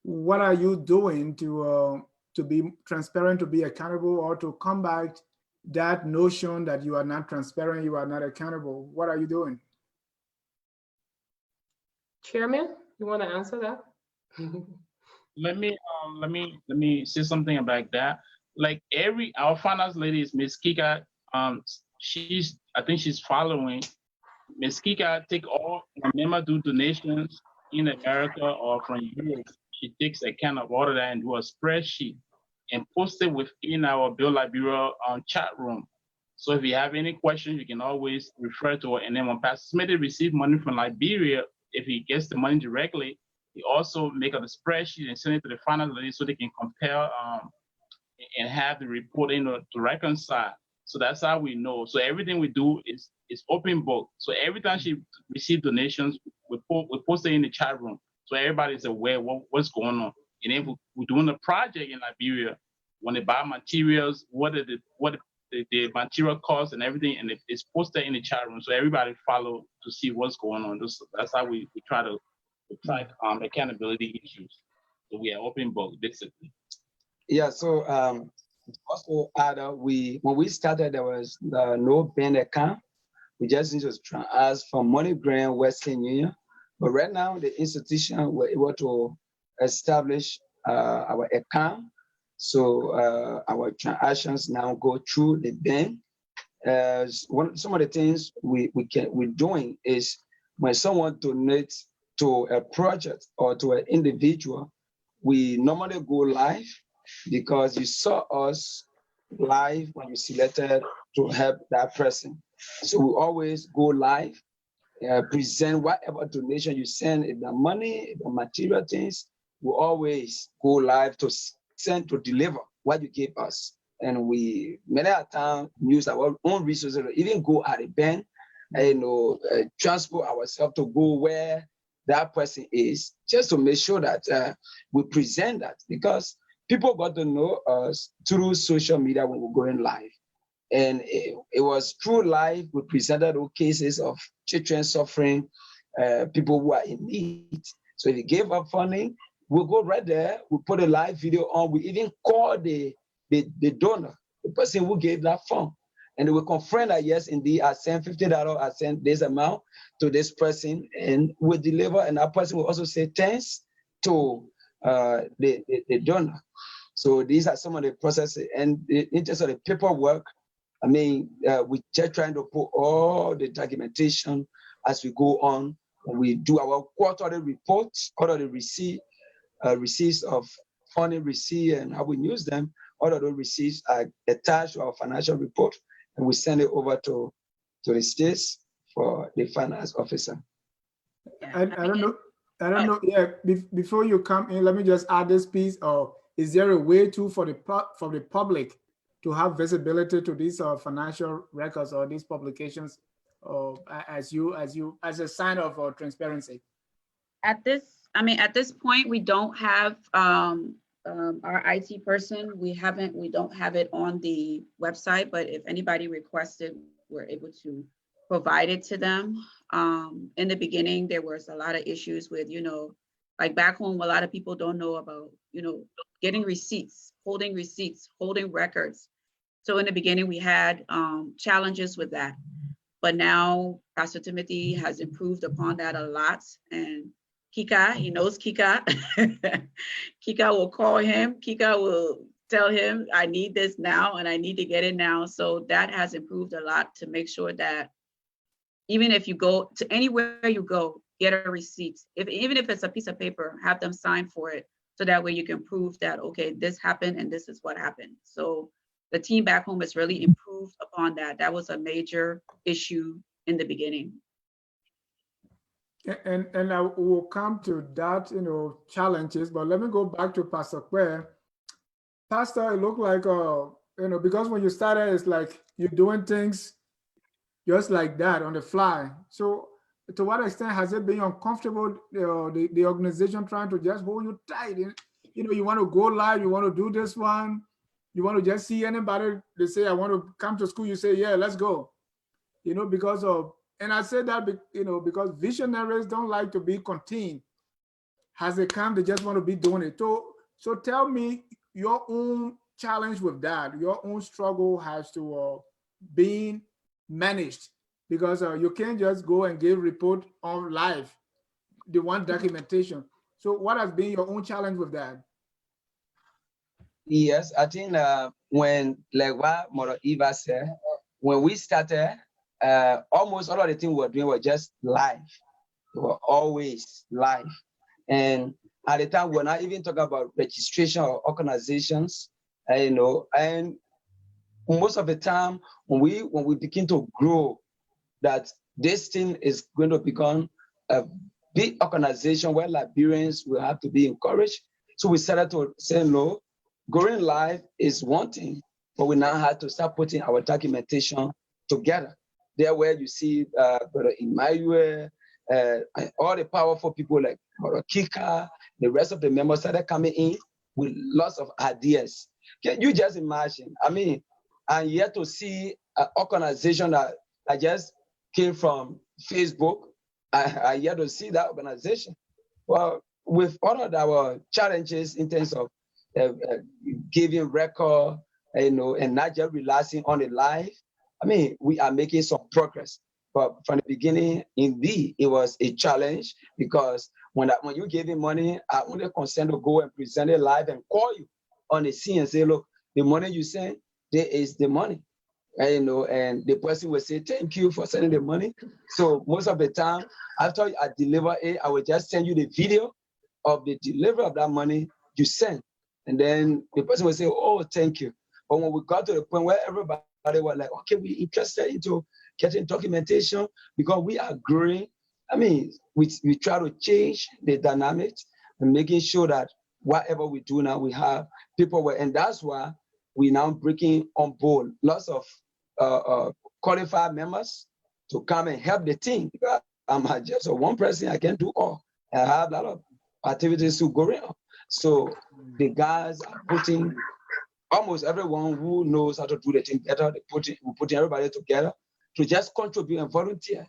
What are you doing to be transparent, to be accountable, or to combat that notion that you are not transparent, you are not accountable? What are you doing? Chairman, you want to answer that? Let me say something about that. Like our finance lady is Miss Kika. I think she's following. Miss Kika take all whenever do donations in America or from Europe. She takes account of all of that and do a spreadsheet and post it within our Build Liberia chat room. So if you have any questions, you can always refer to it. And then when Pastor Smith receives money from Liberia, if he gets the money directly, he also make a spreadsheet and send it to the finance lady so they can compare and have the report to reconcile. So that's how we know. So everything we do is open book. So every time she receives donations, we post it in the chat room so everybody's aware what's going on. And then we're doing a project in Liberia. When they buy materials, what the material costs and everything, and it's posted in the chat room so everybody follow to see what's going on. That's how we try to track accountability issues. So we are open book basically. Yeah, so also when we started, there was no bank account. We just need to ask for MoneyGram, Western Union. But right now, the institution were able to establish our account. So our transactions now go through the bank. Some of the things we're doing is when someone donates to a project or to an individual, we normally go live because you saw us live when you selected to help that person. So we always go live, present whatever donation you send, if the money, if the material things, we always go live to send, to deliver what you gave us. And we many a time use our own resources, even go at a bank, transport ourselves to go where that person is, just to make sure that we present that, because people got to know us through social media when we're going live. And it was through live, we presented all cases of children suffering, people who are in need. So if you gave up funding, we'll go right there, we put a live video on, we even call the donor, the person who gave that fund. And we confirm that, yes, indeed, I sent $50, I sent this amount to this person, and we deliver, and that person will also say thanks to the donor. So these are some of the processes. And in terms of the paperwork, I mean, we're just trying to put all the documentation as we go on. We do our quarterly reports, all of the receipts of funding receipt and how we use them. All of those receipts are attached to our financial report, and we send it over to the states for the finance officer. I don't know. Yeah, before you come in, let me just add this piece. Is there a way for the public to have visibility to these financial records or these publications, as a sign of transparency? At this point, we don't have our IT person. We don't have it on the website, but if anybody requested, we're able to provide it to them. In the beginning, there was a lot of issues with, like back home, a lot of people don't know about, getting receipts, holding records. So in the beginning, we had challenges with that. But now Pastor Timothy has improved upon that a lot. And Kika, he knows Kika. Kika will call him. Kika will tell him, I need this now and I need to get it now. So that has improved a lot to make sure that Even if you go to anywhere you go, get a receipt. Even if it's a piece of paper, have them sign for it. So that way you can prove that, okay, this happened and this is what happened. So the team back home has really improved upon that. That was a major issue in the beginning. And I will come to that, challenges, but let me go back to Pastor Kpeh. Pastor, it looked like, because when you started, it's like you're doing things just like that on the fly. So to what extent has it been uncomfortable, the organization trying to just hold you tight? You want to go live, you want to do this one, you want to just see anybody, they say, I want to come to school, you say, yeah, let's go. Because of, and I say that, because visionaries don't like to be contained. As they come, they just want to be doing it. So tell me your own challenge with that, your own struggle has to being managed, because you can't just go and give report on live, the one documentation. So what has been your own challenge with that? Yes, I think when, like what Mother Eva said, when we started, almost all of the things we were doing were just live. They were always live. And at the time, we're not even talking about registration or organizations, and most of the time when we begin to grow, that this thing is going to become a big organization where Liberians will have to be encouraged. So we started to say, no, going live is one thing, but we now have to start putting our documentation together. There where you see Brother Emmanuel, all the powerful people like Brother Kpeh, the rest of the members started coming in with lots of ideas. Can you just imagine? I mean, and yet to see an organization that just came from Facebook, I yet to see that organization. Well, with all of our challenges in terms of giving record, and not just relying on the live, I mean, we are making some progress. But from the beginning, indeed, it was a challenge, because when you gave me money, I only consent to go and present it live and call you on the scene and say, look, the money you send, there is the money. And the person will say, thank you for sending the money. So most of the time, after I deliver it, I will just send you the video of the delivery of that money you send. And then the person will say, oh, thank you. But when we got to the point where everybody was like, okay, we're interested into getting documentation because we are growing. I mean, we try to change the dynamics and making sure that whatever we do now, we have people, and that's why we now bringing on board lots of qualified members to come and help the team. Because I'm just one person, I can't do all. I have a lot of activities to go around. So the guys are putting almost everyone who knows how to do the thing better, we're putting everybody together to just contribute and volunteer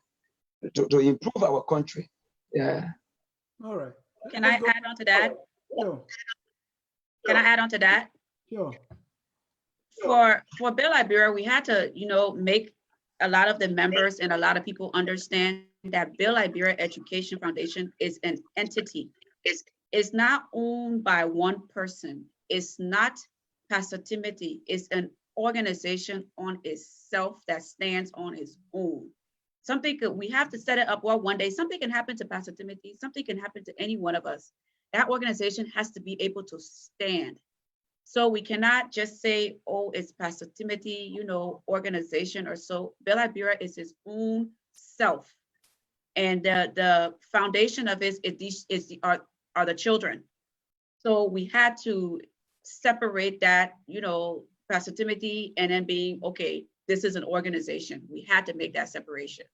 to improve our country. Yeah. All right. Can I add on to that? Sure. Can I add on to that? Sure. For Build Liberia, we had to, make a lot of the members and a lot of people understand that Build Liberia Education Foundation is an entity. It's not owned by one person. It's not Pastor Timothy. It's an organization on itself that stands on its own. We have to set it up well one day. Something can happen to Pastor Timothy. Something can happen to any one of us. That organization has to be able to stand. So we cannot just say, oh, it's Pastor Timothy, organization or so. Build Liberia is its own self. And the foundation of it are the children. So we had to separate that, Pastor Timothy, and then being, okay, this is an organization. We had to make that separation.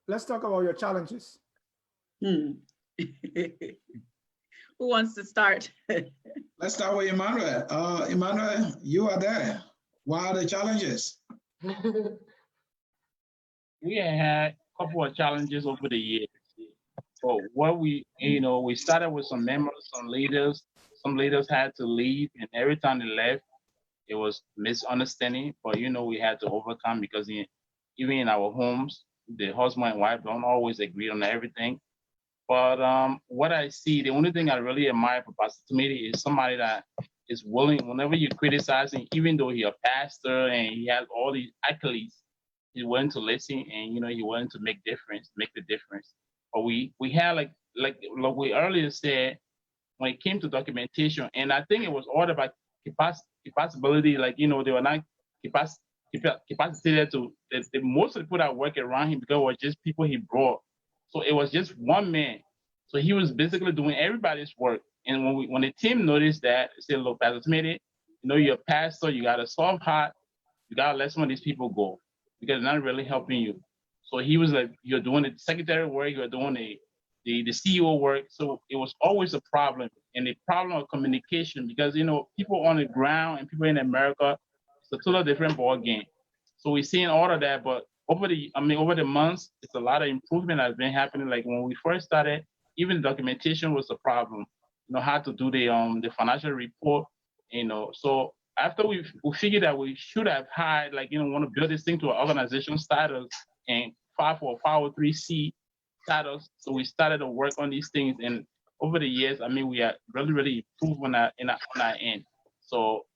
Let's talk about your challenges. Who wants to start? Let's start with Emmanuel. Emmanuel, you are there. What are the challenges? We had a couple of challenges over the years. So what we started with some members, some leaders. Some leaders had to leave, and every time they left, it was misunderstanding. But we had to overcome, because even in our homes, the husband and wife don't always agree on everything. But what I see, the only thing I really admire for Pastor Timothy is somebody that is willing, whenever you criticize him, even though he's a pastor and he has all these accolades, He wanted to listen, and he wanted to make the difference. But we had like we earlier said, when it came to documentation, and I think it was all about capacity. Like they were not capacitated to most of the people that work around him, because it was just people he brought. So it was just one man. So he was basically doing everybody's work. And when the team noticed that, they said, "Look, Pastor Smith, you're a pastor. You got a soft heart. You gotta let some of these people go because they're not really helping you." So he was like, "You're doing the secretary work. You're doing the CEO work." So it was always a problem, and the problem of communication, because people on the ground and people in America, it's a totally different ball game. So we're seeing all of that, but over the months, it's a lot of improvement that's been happening. Like when we first started, even documentation was a problem. How to do the financial report. So after we figured that we should have had, like, want to build this thing to an organization status and file for a 503C status. So we started to work on these things, and over the years, we are really improved on our end. So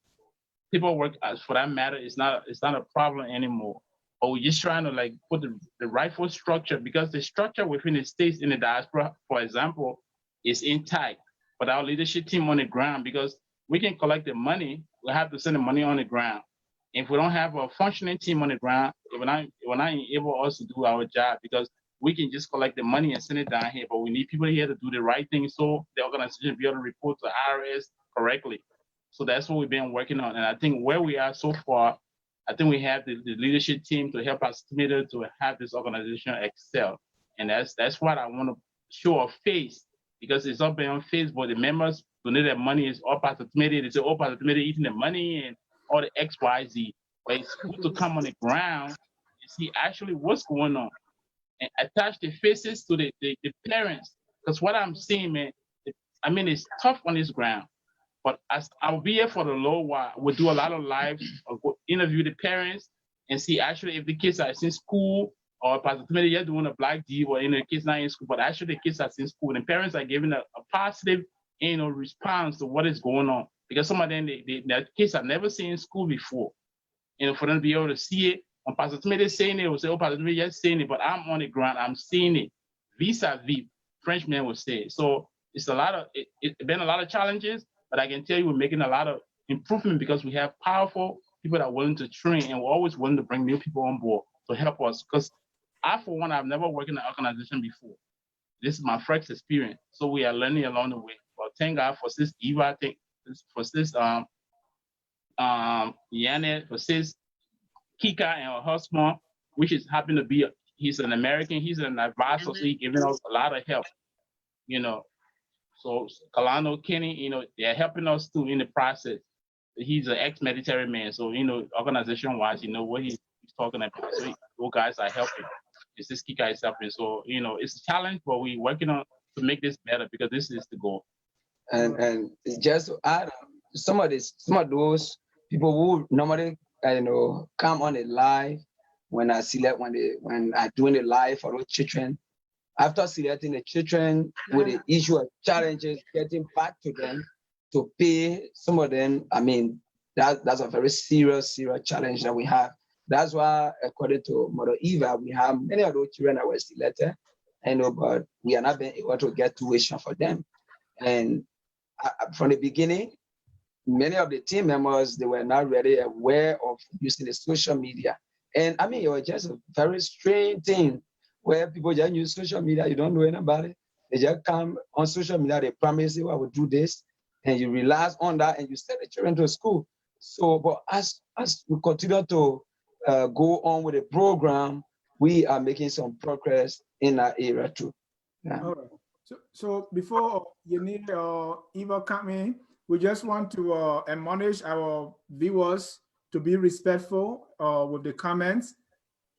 people work, for that matter, it's not a problem anymore. But we're just trying to like put the rightful structure, because the structure within the states in the diaspora, for example, is intact. But our leadership team on the ground, because we can collect the money, we have to send the money on the ground. If we don't have a functioning team on the ground, we're not able also to do our job, because we can just collect the money and send it down here, but we need people here to do the right thing so the organization be able to report to IRS correctly. So that's what we've been working on. And I think where we are so far, I think we have the leadership team to help us to have this organization excel. And that's what I want to show a face, because it's up there on Facebook. The members donate their money, is all Pastor Timothy. They say, "Oh, Pastor Timothy eating the money," and all the XYZ. But it's good to come on the ground and see actually what's going on and attach the faces to the parents. Because what I'm seeing, man, it's tough on this ground. But as I'll be here for the low while, we'll do a lot of lives, or go interview the parents and see actually if the kids are in school, or Pastor Timothy, you're doing a black D, or the kids not in school, but actually the kids are in school, and parents are giving a positive response to what is going on. Because some of them, their kids have never seen school before. For them to be able to see it, when Pastor Timothy is saying it, we'll say, "Oh, Pastor Timothy, you're saying it," but I'm on the ground, I'm seeing it. Vis-a-vis, Frenchman would say. So it's been a lot of challenges, but I can tell you we're making a lot of improvement, because we have powerful people that are willing to train, and we're always willing to bring new people on board to help us. Because I, for one, I've never worked in an organization before. This is my first experience. So we are learning along the way. But thank God for Sis Eva, for Sis Yanet, for Sis Kika and her husband, which is happen to be, he's an American, he's an advisor, so he's giving us a lot of help, So Kalano, Kenny, they're helping us too in the process. He's an ex-military man, so organization-wise, what he's talking about. So those guys are helping. It's this Kika is helping. So it's a challenge, but we're working on to make this better, because this is the goal. And just to add, some of those people who normally come on the live when I doing the live for those children. After selecting the children with the issue of challenges, getting back to them to pay, some of them, that's a very serious challenge that we have. That's why, according to Mother Eva, we have many of those children that were selected, but we are not being able to get tuition for them. And from the beginning, many of the team members, they were not really aware of using the social media. And it was just a very strange thing, where people just use social media, you don't know anything about it. They just come on social media, they promise you, "I will do this," and you relax on that, and you send the children to school. So, but as we continue to go on with the program, we are making some progress in that area too. Yeah. All right. So before Yanni or Eva come in, we just want to admonish our viewers to be respectful with the comments.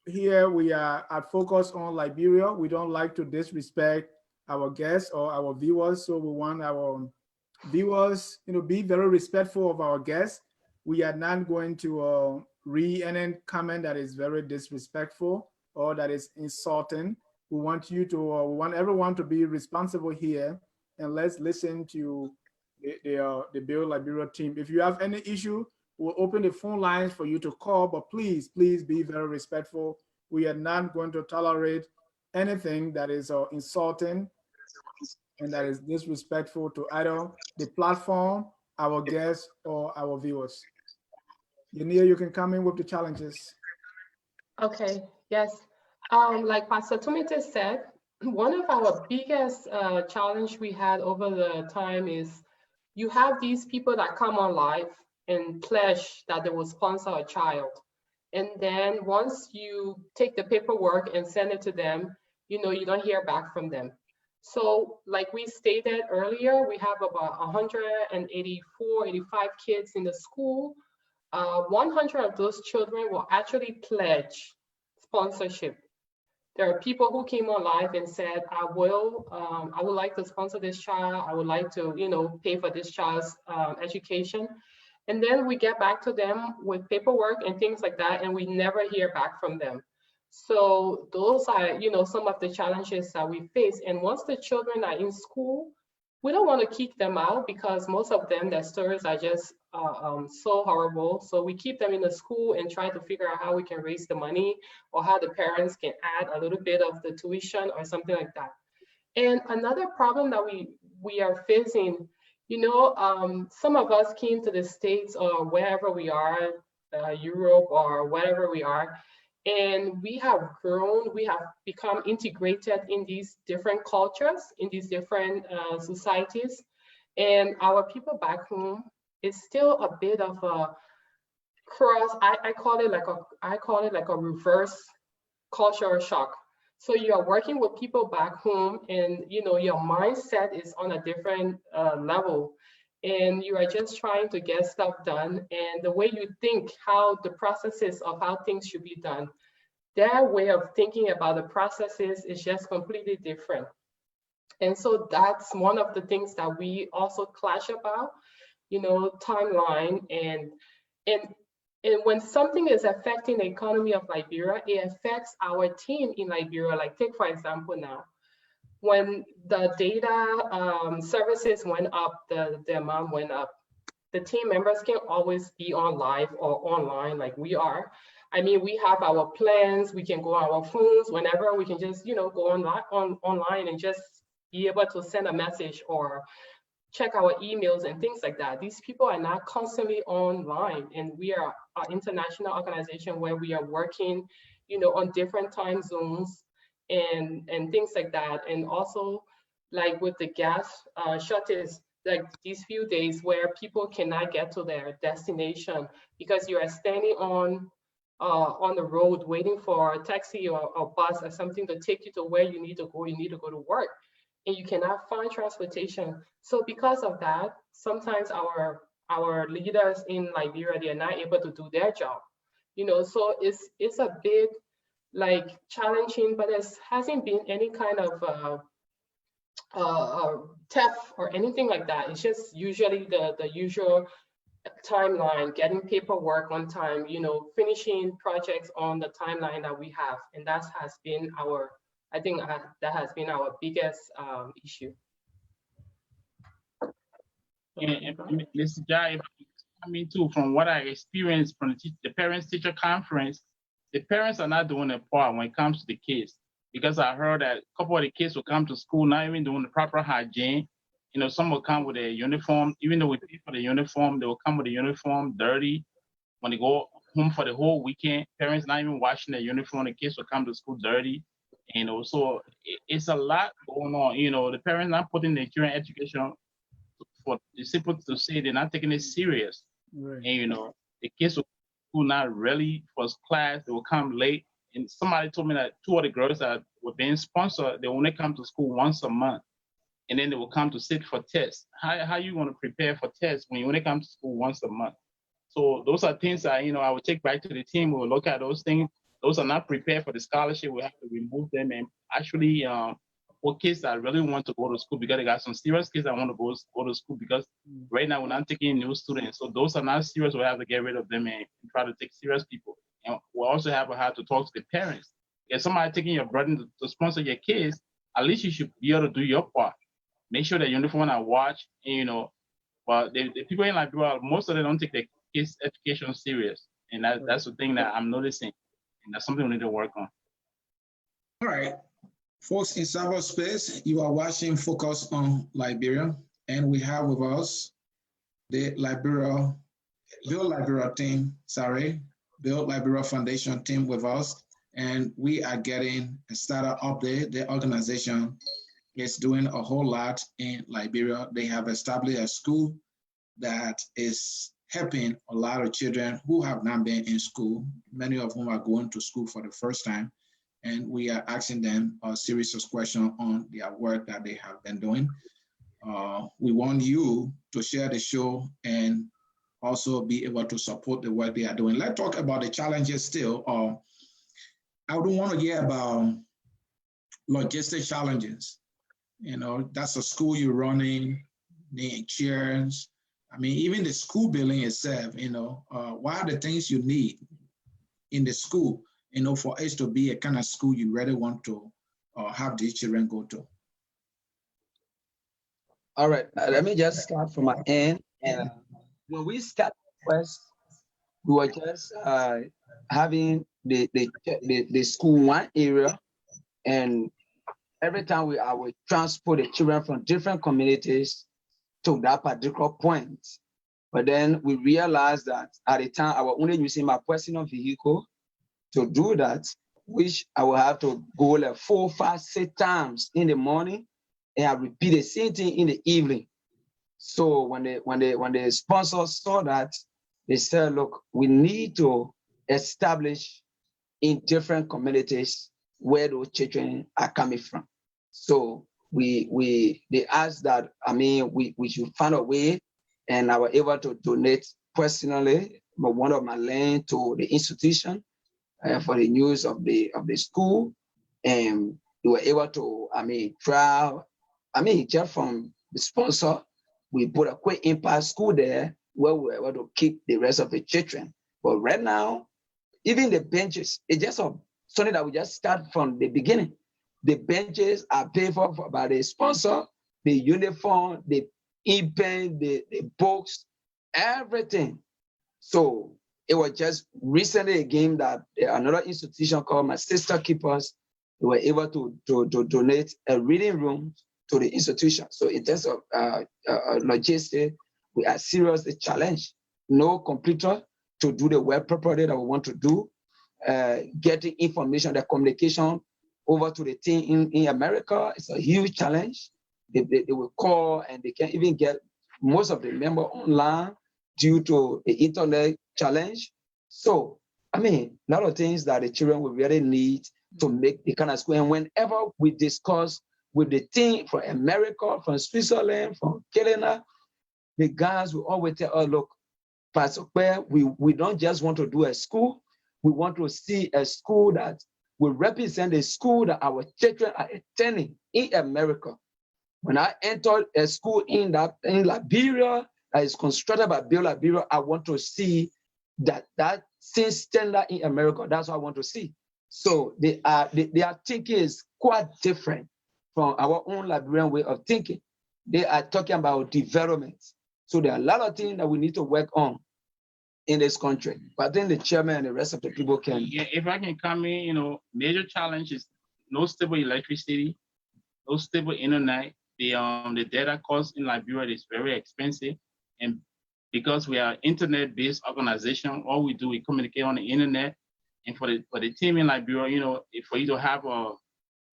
Here we are at Focus on Liberia. We don't like to disrespect our guests or our viewers, so we want our viewers, be very respectful of our guests. We are not going to read any comment that is very disrespectful or that is insulting. We want we want everyone to be responsible here, and let's listen to the Build Liberia team. If you have any issue, we'll open the phone lines for you to call, but please be very respectful We are not going to tolerate anything that is insulting and that is disrespectful to either the platform, our guests, or our viewers. Yania, you can come in with the challenges. Okay, yes. Like Pastor Tumite said, one of our biggest challenge we had over the time is you have these people that come on live and pledge that they will sponsor a child. And then once you take the paperwork and send it to them, you don't hear back from them. So like we stated earlier, we have about 184, 85 kids in the school. 100 of those children will actually pledge sponsorship. There are people who came on live and said, I would like to sponsor this child. I would like to, pay for this child's education. And then we get back to them with paperwork and things like that, and we never hear back from them. So those are, some of the challenges that we face. And once the children are in school, we don't want to kick them out because most of them, their stories are just so horrible. So we keep them in the school and try to figure out how we can raise the money or how the parents can add a little bit of the tuition or something like that. And another problem that we are facing, some of us came to the States or wherever we are, Europe or wherever we are, and we have grown, we have become integrated in these different cultures, in these different societies. And our people back home is still a bit of a cross, I call it like a reverse cultural shock. So you are working with people back home and your mindset is on a different level. And you are just trying to get stuff done. And the way you think, how the processes of how things should be done, their way of thinking about the processes is just completely different. And so that's one of the things that we also clash about, timeline. And when something is affecting the economy of Liberia, it affects our team in Liberia. Like take, for example, now, when the data services went up, the amount went up. The team members can't always be on live or online like we are. I mean, we have our plans, we can go on our phones whenever, we can just, go online and just be able to send a message or check our emails and things like that. These people are not constantly online, and we are an international organization where we are working, on different time zones and things like that. And also like with the gas shortage, like these few days where people cannot get to their destination because you are standing on the road waiting for a taxi or a bus or something to take you to where you need to go to work, and you cannot find transportation. So because of that, sometimes our leaders in Liberia, they are not able to do their job. So it's a bit like challenging, but there hasn't been any kind of theft or anything like that. It's just usually the usual timeline, getting paperwork on time, finishing projects on the timeline that we have. And that has been I think that has been our biggest issue. And Mr. Jai, too, from what I experienced from the parents-teacher conference, the parents are not doing their part when it comes to the kids. Because I heard that a couple of the kids will come to school not even doing the proper hygiene. Some will come with a uniform. Even though we pay for the uniform, they will come with the uniform dirty. When they go home for the whole weekend, parents not even washing their uniform. The kids will come to school dirty. So it's a lot going on. The parents not putting their children education for the simple to say they're not taking it serious. Right. And the kids will not really first class. They will come late. And somebody told me that 2 of the girls that were being sponsored, they only come to school once a month. And then they will come to sit for tests. How you want to prepare for tests when you only come to school once a month? So those are things that, I would take back to the team. We'll look at those things. Those are not prepared for the scholarship. We have to remove them and actually for kids that really want to go to school, because they got some serious kids that want to go to school, because right now we're not taking new students. So those are not serious. We have to get rid of them and try to take serious people. And we also have to talk to the parents. If somebody taking your burden to sponsor your kids, at least you should be able to do your part. Make sure that uniform are watched, and but the people in Liberia, most of them don't take their kids' education serious. And that's the thing that I'm noticing. And that's something we need to work on. All right, folks in cyberspace, you are watching Focus on Liberia, and we have with us the Build Liberia team, Build Liberia Foundation team with us, and we are getting a startup update. The organization is doing a whole lot in Liberia. They have established a school that is helping a lot of children who have not been in school, many of whom are going to school for the first time. And we are asking them a series of questions on their work that they have been doing. We want you to share the show and also be able to support the work they are doing. Let's talk about the challenges still. I don't want to hear about logistic challenges. You know, that's a school you're running, needing chairs. I mean, even the school building itself, you know, what are the things you need in the school, you know, for us to be a kind of school you really want to have these children go to? All right, let me just start from my end. And when we started first, we were just having the school one area, and every time I would transport the children from different communities to that particular point. But then we realized that at the time I was only using my personal vehicle to do that, which I will have to go like 4, 5, 6 times in the morning, and I repeat the same thing in the evening. So when the sponsors saw that, they said, look, we need to establish in different communities where those children are coming from. So they asked that, I mean, we should find a way, and I was able to donate personally one of my land to the institution for the use of the school, and we were able to, I mean, trial, I mean, just from the sponsor, we put a quick impact school there where we were able to keep the rest of the children. But right now, even the benches, it's just something that we just start from the beginning. The benches are paid for by the sponsor, the uniform, the e-pen, the books, everything. So it was just recently a game that another institution called My Sister Keepers, they were able to donate a reading room to the institution. So in terms of logistics, we are seriously challenged. No computer to do the work properly that we want to do, getting information, the communication over to the team in America is a huge challenge. They will call and they can't even get most of the members online due to the internet challenge. So, I mean, a lot of things that the children will really need to make the kind of school. And whenever we discuss with the team from America, from Switzerland, from Canada, the guys will always tell us, look, Pastor Kpeh, we don't just want to do a school. We want to see a school that will represent the school that our children are attending in America. When I entered a school in Liberia that is constructed by Build Liberia, I want to see that same standard in America. That's what I want to see. So their thinking is quite different from our own Liberian way of thinking. They are talking about development. So there are a lot of things that we need to work on in this country. But I think the chairman and the rest of the people can. Yeah, if I can come in, you know, major challenge is no stable electricity, no stable internet. The data cost in Liberia is very expensive, and because we are internet-based organization, all we do is communicate on the internet. And for the team in Liberia, you know, for you to have I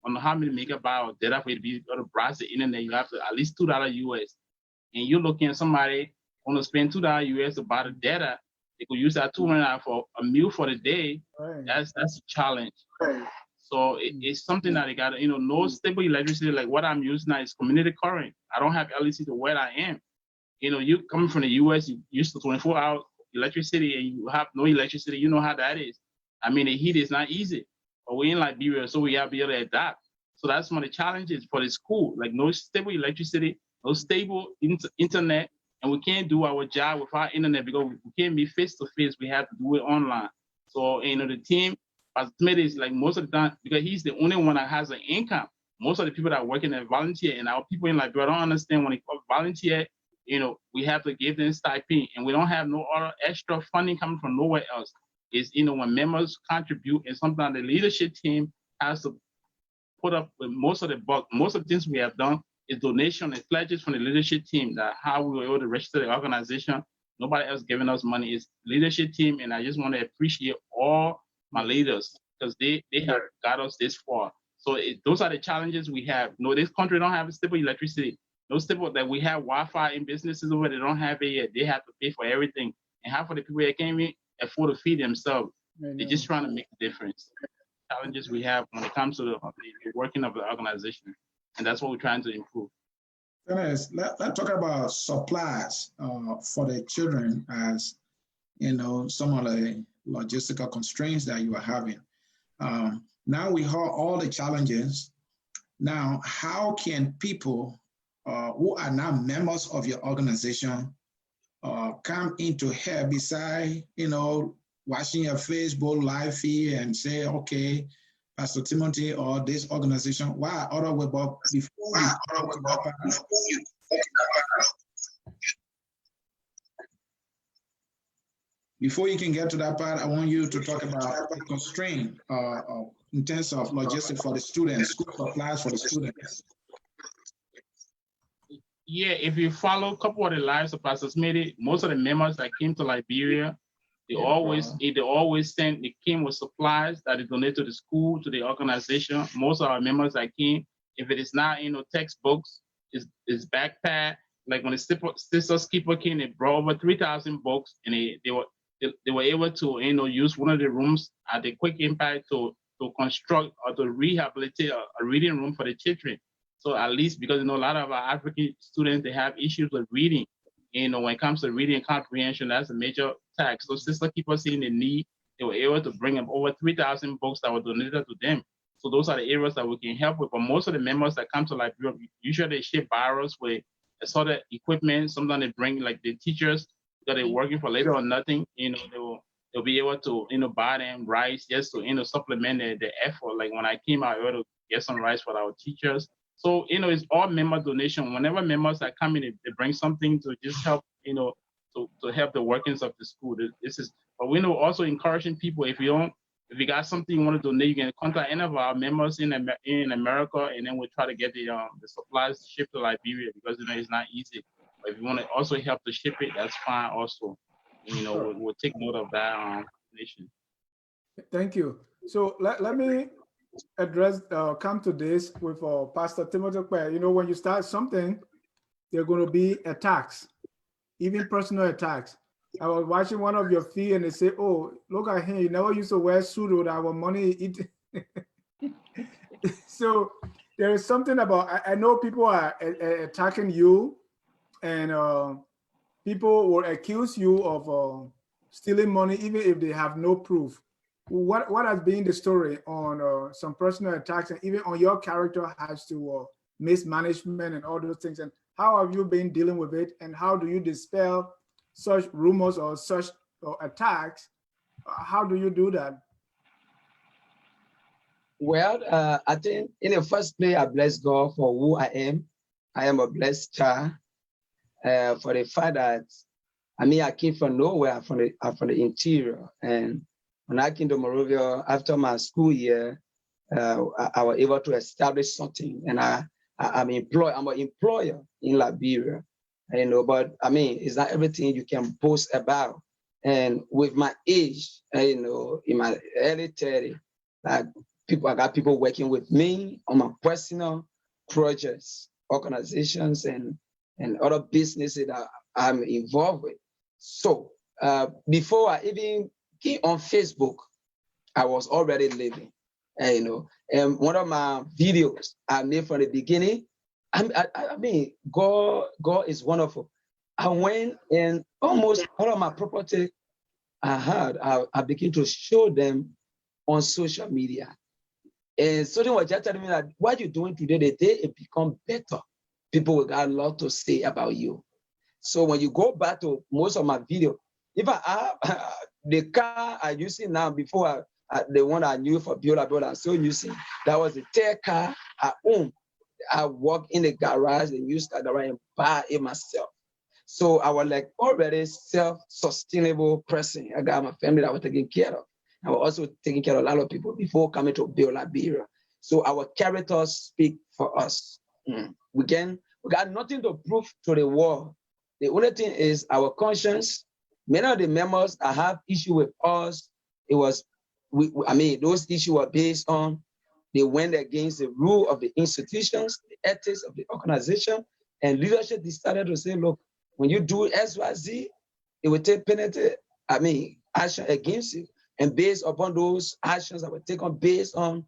don't know how many megabytes of data for you to be able to browse the internet, you have to at least $2 US. And you're looking at somebody want to spend $2 US to buy the data, they could use that $200 for a meal for the day. Right. That's a challenge. Right. So it's something that they got to, you know, no stable electricity like what I'm using now is community current. I don't have electricity where I am. You know, you coming from the US, you used to 24-hour electricity and you have no electricity. You know how that is. I mean, the heat is not easy. But we're in Liberia, so we have to be able to adapt. So that's one of the challenges for the school, like no stable electricity, no stable internet, and we can't do our job without internet because we can't be face-to-face. We have to do it online. So, you know, the team, Pastor Smith is like most of the time, because he's the only one that has an income. Most of the people that are working at volunteer, and our people in Liberia don't understand when they volunteer, you know, we have to give them stipend, and we don't have no other extra funding coming from nowhere else. Is, you know, when members contribute, and sometimes the leadership team has to put up with most of the bulk. Most of the things we have done is donation and pledges from the leadership team. That how we were able to register the organization. Nobody else giving us money. It's leadership team, and I just want to appreciate all my leaders because they have got us this far. So those are the challenges we have. No, this country don't have a stable electricity. No stable that we have Wi-Fi in businesses over. They don't have it yet. They have to pay for everything, and half of the people that can't even afford to feed themselves. They're just trying to make a difference. Challenges we have when it comes to the working of the organization, and that's what we're trying to improve. Let's talk about supplies for the children, as you know, some of the logistical constraints that you are having. Now we heard all the challenges. Now, how can people who are now members of your organization come into help beside, you know, watching your Facebook live feed and say, okay, Pastor Timothy or this organization, why other way, but before you can get to that part, I want you to talk about the constraint in terms of logistics for the students, school supplies for the students. Yeah, if you follow a couple of the lives of Pastor Smitty, most of the members that came to Liberia, they always send, they came with supplies that they donate to the school, to the organization. Most of our members that came, if it is not, you know, textbooks, it's backpack. Like when the sisters keeper came, they brought over 3,000 books, and they were able to, you know, use one of the rooms at the quick impact to construct or to rehabilitate a reading room for the children. So at least, because, you know, a lot of our African students, they have issues with reading. You know, when it comes to reading and comprehension, that's a major tax. So sister keepers seeing the need, they were able to bring up over 3,000 books that were donated to them. So those are the areas that we can help with. But most of the members that come to Liberia, usually they ship barrels with a sort of equipment. Sometimes they bring like the teachers that they're working for later or nothing. You know, they'll be able to, you know, buy them rice just to, you know, supplement the effort. Like when I came out, I was able to get some rice for our teachers. So, you know, it's all member donation. Whenever members are coming, they bring something to just help, you know, to help the workings of the school. But we know also encouraging people, if you got something you want to donate, you can contact any of our members in America, and then we'll try to get the supplies shipped to Liberia, because, you know, it's not easy. But if you want to also help to ship it, that's fine also. And, you know, we'll take note of that donation. Thank you. So let me address, come to this with Pastor Timothy Kpeh. You know, when you start something, there are going to be attacks, even personal attacks. I was watching one of your feed and they say, oh, look at him, you never used to wear suit with our money. So there is something about, I know people are attacking you, and people will accuse you of stealing money, even if they have no proof. What has been the story on some personal attacks, and even on your character as to mismanagement and all those things? And how have you been dealing with it? And how do you dispel such rumors or such attacks? How do you do that? Well, I think in the first place, I bless God for who I am. I am a blessed child. For the fact that, I mean, I came from nowhere, from the interior. And when I came to Monrovia after my school year, I was able to establish something. And I'm an employer in Liberia, you know, but I mean, it's not everything you can boast about. And with my age, you know, in my early 30s, I got people working with me on my personal projects, organizations, and other businesses that I'm involved with. So before I even came on Facebook, I was already living, you know. And one of my videos I made from the beginning, I mean, God is wonderful. I went and almost all of my property I had, I began to show them on social media. And so they were just telling me that what you're doing today, the day it become better, people will got a lot to say about you. So when you go back to most of my video, if I have the car I'm using now, before the one I knew for build, I'm still using, that was the third car I own. I walk in the garage and use that garage and buy it myself. So I was like already self-sustainable person. I got my family that I was taking care of. I was also taking care of a lot of people before coming to build Liberia. So our characters speak for us. We got nothing to prove to the world. The only thing is our conscience. Many of the members that have issue with us, those issues were based on they went against the rule of the institutions, the ethics of the organization, and leadership decided to say, look, when you do XYZ, it will take penalty, action against you. And based upon those actions that were taken based on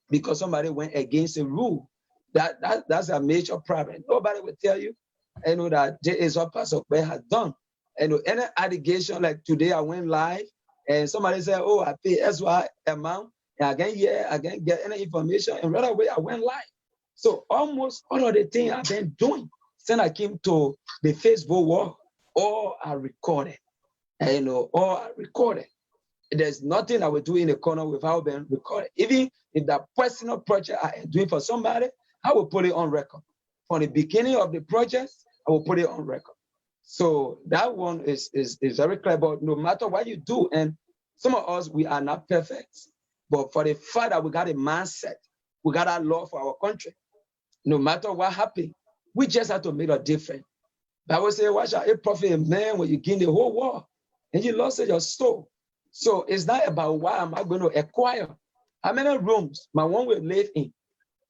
because somebody went against the rule, that's a major problem. Nobody will tell you, that this is what Pastor Kpeh has done. And any allegation, like today I went live and somebody said, oh, I pay SY amount, and I can't get any information, and right away I went live. So almost all of the things I've been doing since I came to the Facebook world, all are recorded. All are recorded. There's nothing I will do in the corner without being recorded. Even if that personal project I am doing for somebody, I will put it on record. From the beginning of the project, I will put it on record. So that one is very clear. But no matter what you do, and some of us, we are not perfect, but for the fact that we got a mindset, we got our love for our country. No matter what happened, we just have to make a difference. Bible says, "What shall it profit a man when you gain the whole world and you lost your soul?" So it's not about what am I going to acquire. How many rooms my one will live in,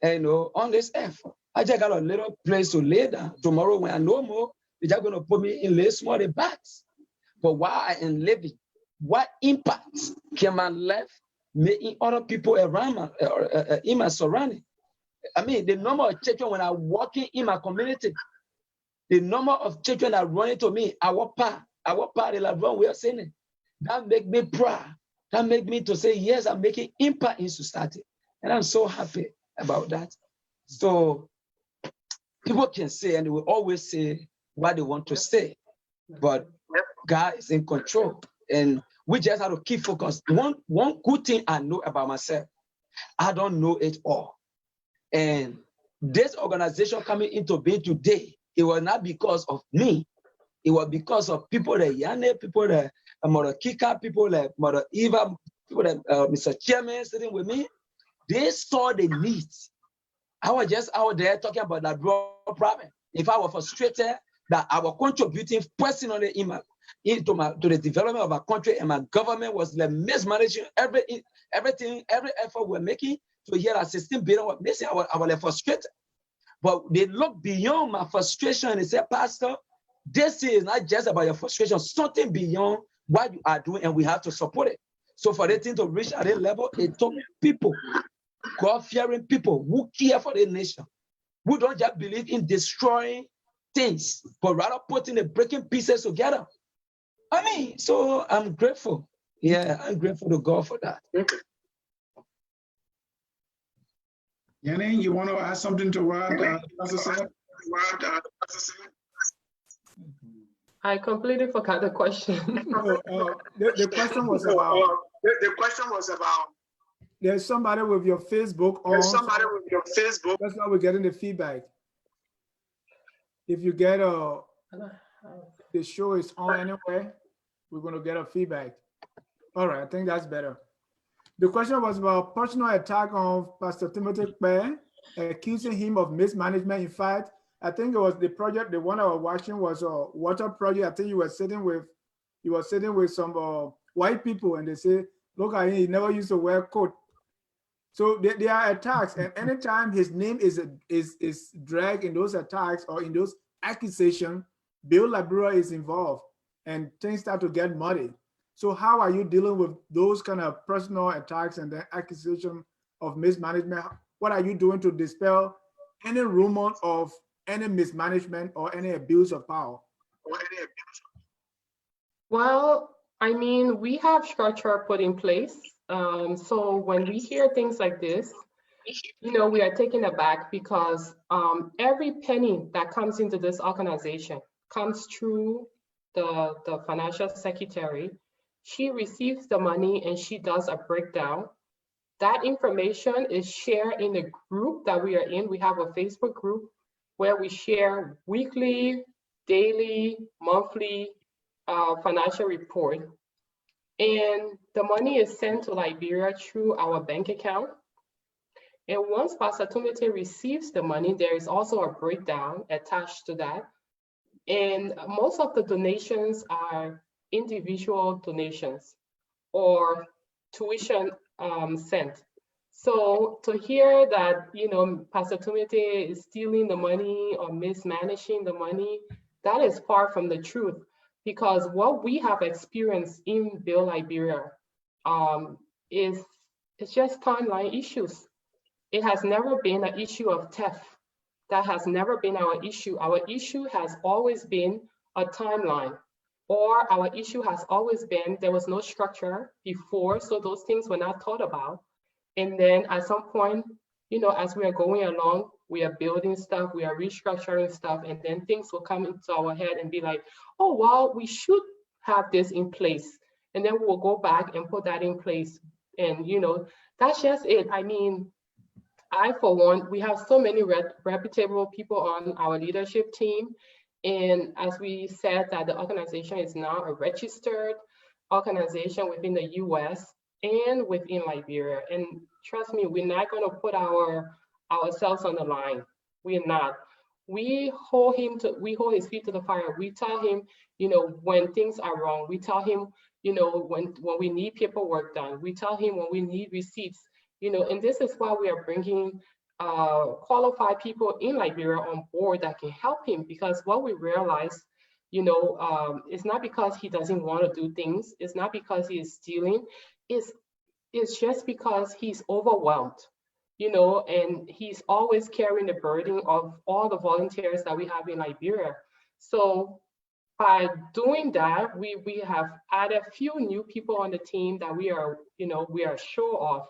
on this earth? I just got a little place to lay down. Tomorrow when I know more, they're just going to put me in little small bags. But while I am living, what impact can my life make in other people around in my surrounding? The number of children when I'm walking in my community, the number of children that run into me, our part, they like run, we are saying it. That make me proud. That make me to say, yes, I'm making impact in society. And I'm so happy about that. So people can say, and they will always say what they want to say, but God is in control. And we just have to keep focused. One good thing I know about myself, I don't know it all. And this organization coming into being today, it was not because of me. It was because of people like Yane, people like Mother Kika, people like Mother Eva, people like Mr. Chairman sitting with me. They saw the needs. I was just out there talking about that problem. If I was frustrated that I was contributing personally to the development of our country and my government was like mismanaging everything, every effort we're making to hear that 16 billion was missing, I was like frustrated. But they look beyond my frustration and they say, Pastor, this is not just about your frustration, something beyond what you are doing, and we have to support it. So for the thing to reach at that level, it took people, God-fearing people who care for the nation, who don't just believe in destroying things, but rather putting the breaking pieces together. So I'm grateful. Yeah, I'm grateful to God for that. Yanni, you want to add something to what Pastor said? I completely forgot the question. The question was about. There's somebody with your Facebook on. That's why we're getting the feedback. If you get the show is on anyway, we're going to get a feedback. All right, I think that's better. The question was about personal attack on Pastor Timothy Kpeh, accusing him of mismanagement. In fact, I think it was the project, the one I was watching was a water project. I think you were sitting with some white people, and they say, look at him, he never used to wear a coat. So there are attacks, and anytime his name is dragged in those attacks or in those accusations, Bill Liberia is involved, and things start to get muddy. So how are you dealing with those kind of personal attacks and the accusation of mismanagement? What are you doing to dispel any rumor of any mismanagement or any abuse of power? Well, we have structure put in place. So when we hear things like this, we are taken aback because every penny that comes into this organization comes through the financial secretary. She receives the money and she does a breakdown. That information is shared in the group that we are in. We have a Facebook group where we share weekly, daily, monthly financial report. And the money is sent to Liberia through our bank account. And once Pastor Tumete receives the money, there is also a breakdown attached to that. And most of the donations are individual donations or tuition sent. So to hear that, Pastor Tumete is stealing the money or mismanaging the money, that is far from the truth, because what we have experienced in Bill Liberia is it's just timeline issues. It has never been an issue of theft. That has never been our issue. Our issue has always been a timeline, or our issue has always been there was no structure before, so those things were not thought about. And then at some point, as we are going along, we are building stuff, we are restructuring stuff, and then things will come into our head and be like, oh, well, we should have this in place. And then we'll go back and put that in place. And, that's just it. I mean, I, for one, we have so many reputable people on our leadership team. And as we said, that the organization is now a registered organization within the US and within Liberia. And trust me, we're not going to put ourselves on the line. We're not. We hold his feet to the fire. We tell him, when things are wrong. We tell him, when we need paperwork done. We tell him when we need receipts. And this is why we are bringing qualified people in Liberia on board that can help him, because what we realize, it's not because he doesn't want to do things. It's not because he is stealing. It's just because he's overwhelmed, and he's always carrying the burden of all the volunteers that we have in Liberia. So by doing that, we have added a few new people on the team that we are sure of.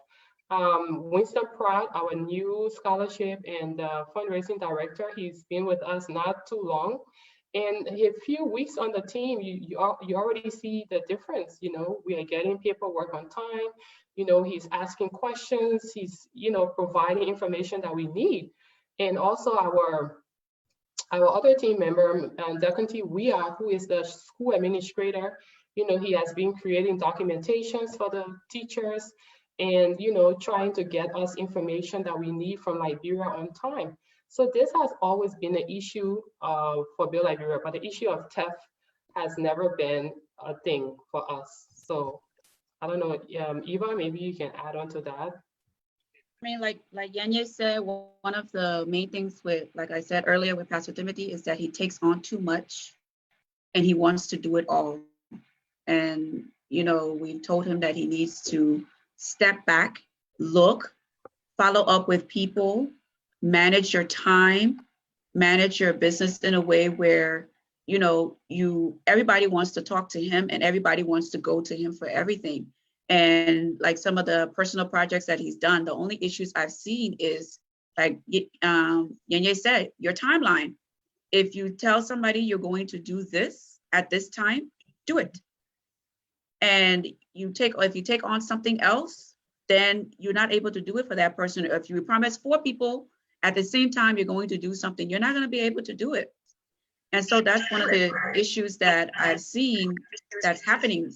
Winston Pratt, our new scholarship and fundraising director, he's been with us not too long. And a few weeks on the team, you already see the difference. We are getting paperwork on time. He's asking questions. He's, providing information that we need. And also our other team member, Deputy Wia, who is the school administrator, he has been creating documentations for the teachers and, trying to get us information that we need from Liberia on time. So this has always been an issue for Bill Liberia, but the issue of theft has never been a thing for us. So I don't know, Eva, maybe you can add on to that. I mean, like Yanye said, one of the main things with, like I said earlier with Pastor Timothy, is that he takes on too much and he wants to do it all. And, we told him that he needs to step back, look, follow up with people, manage your time, manage your business in a way where, everybody wants to talk to him and everybody wants to go to him for everything. And like some of the personal projects that he's done, the only issues I've seen is, like Yanye said, your timeline. If you tell somebody you're going to do this at this time, do it. And if you take on something else, then you're not able to do it for that person. If you promise 4 people at the same time you're going to do something, you're not going to be able to do it. And so that's one of the issues that I've seen that's happening.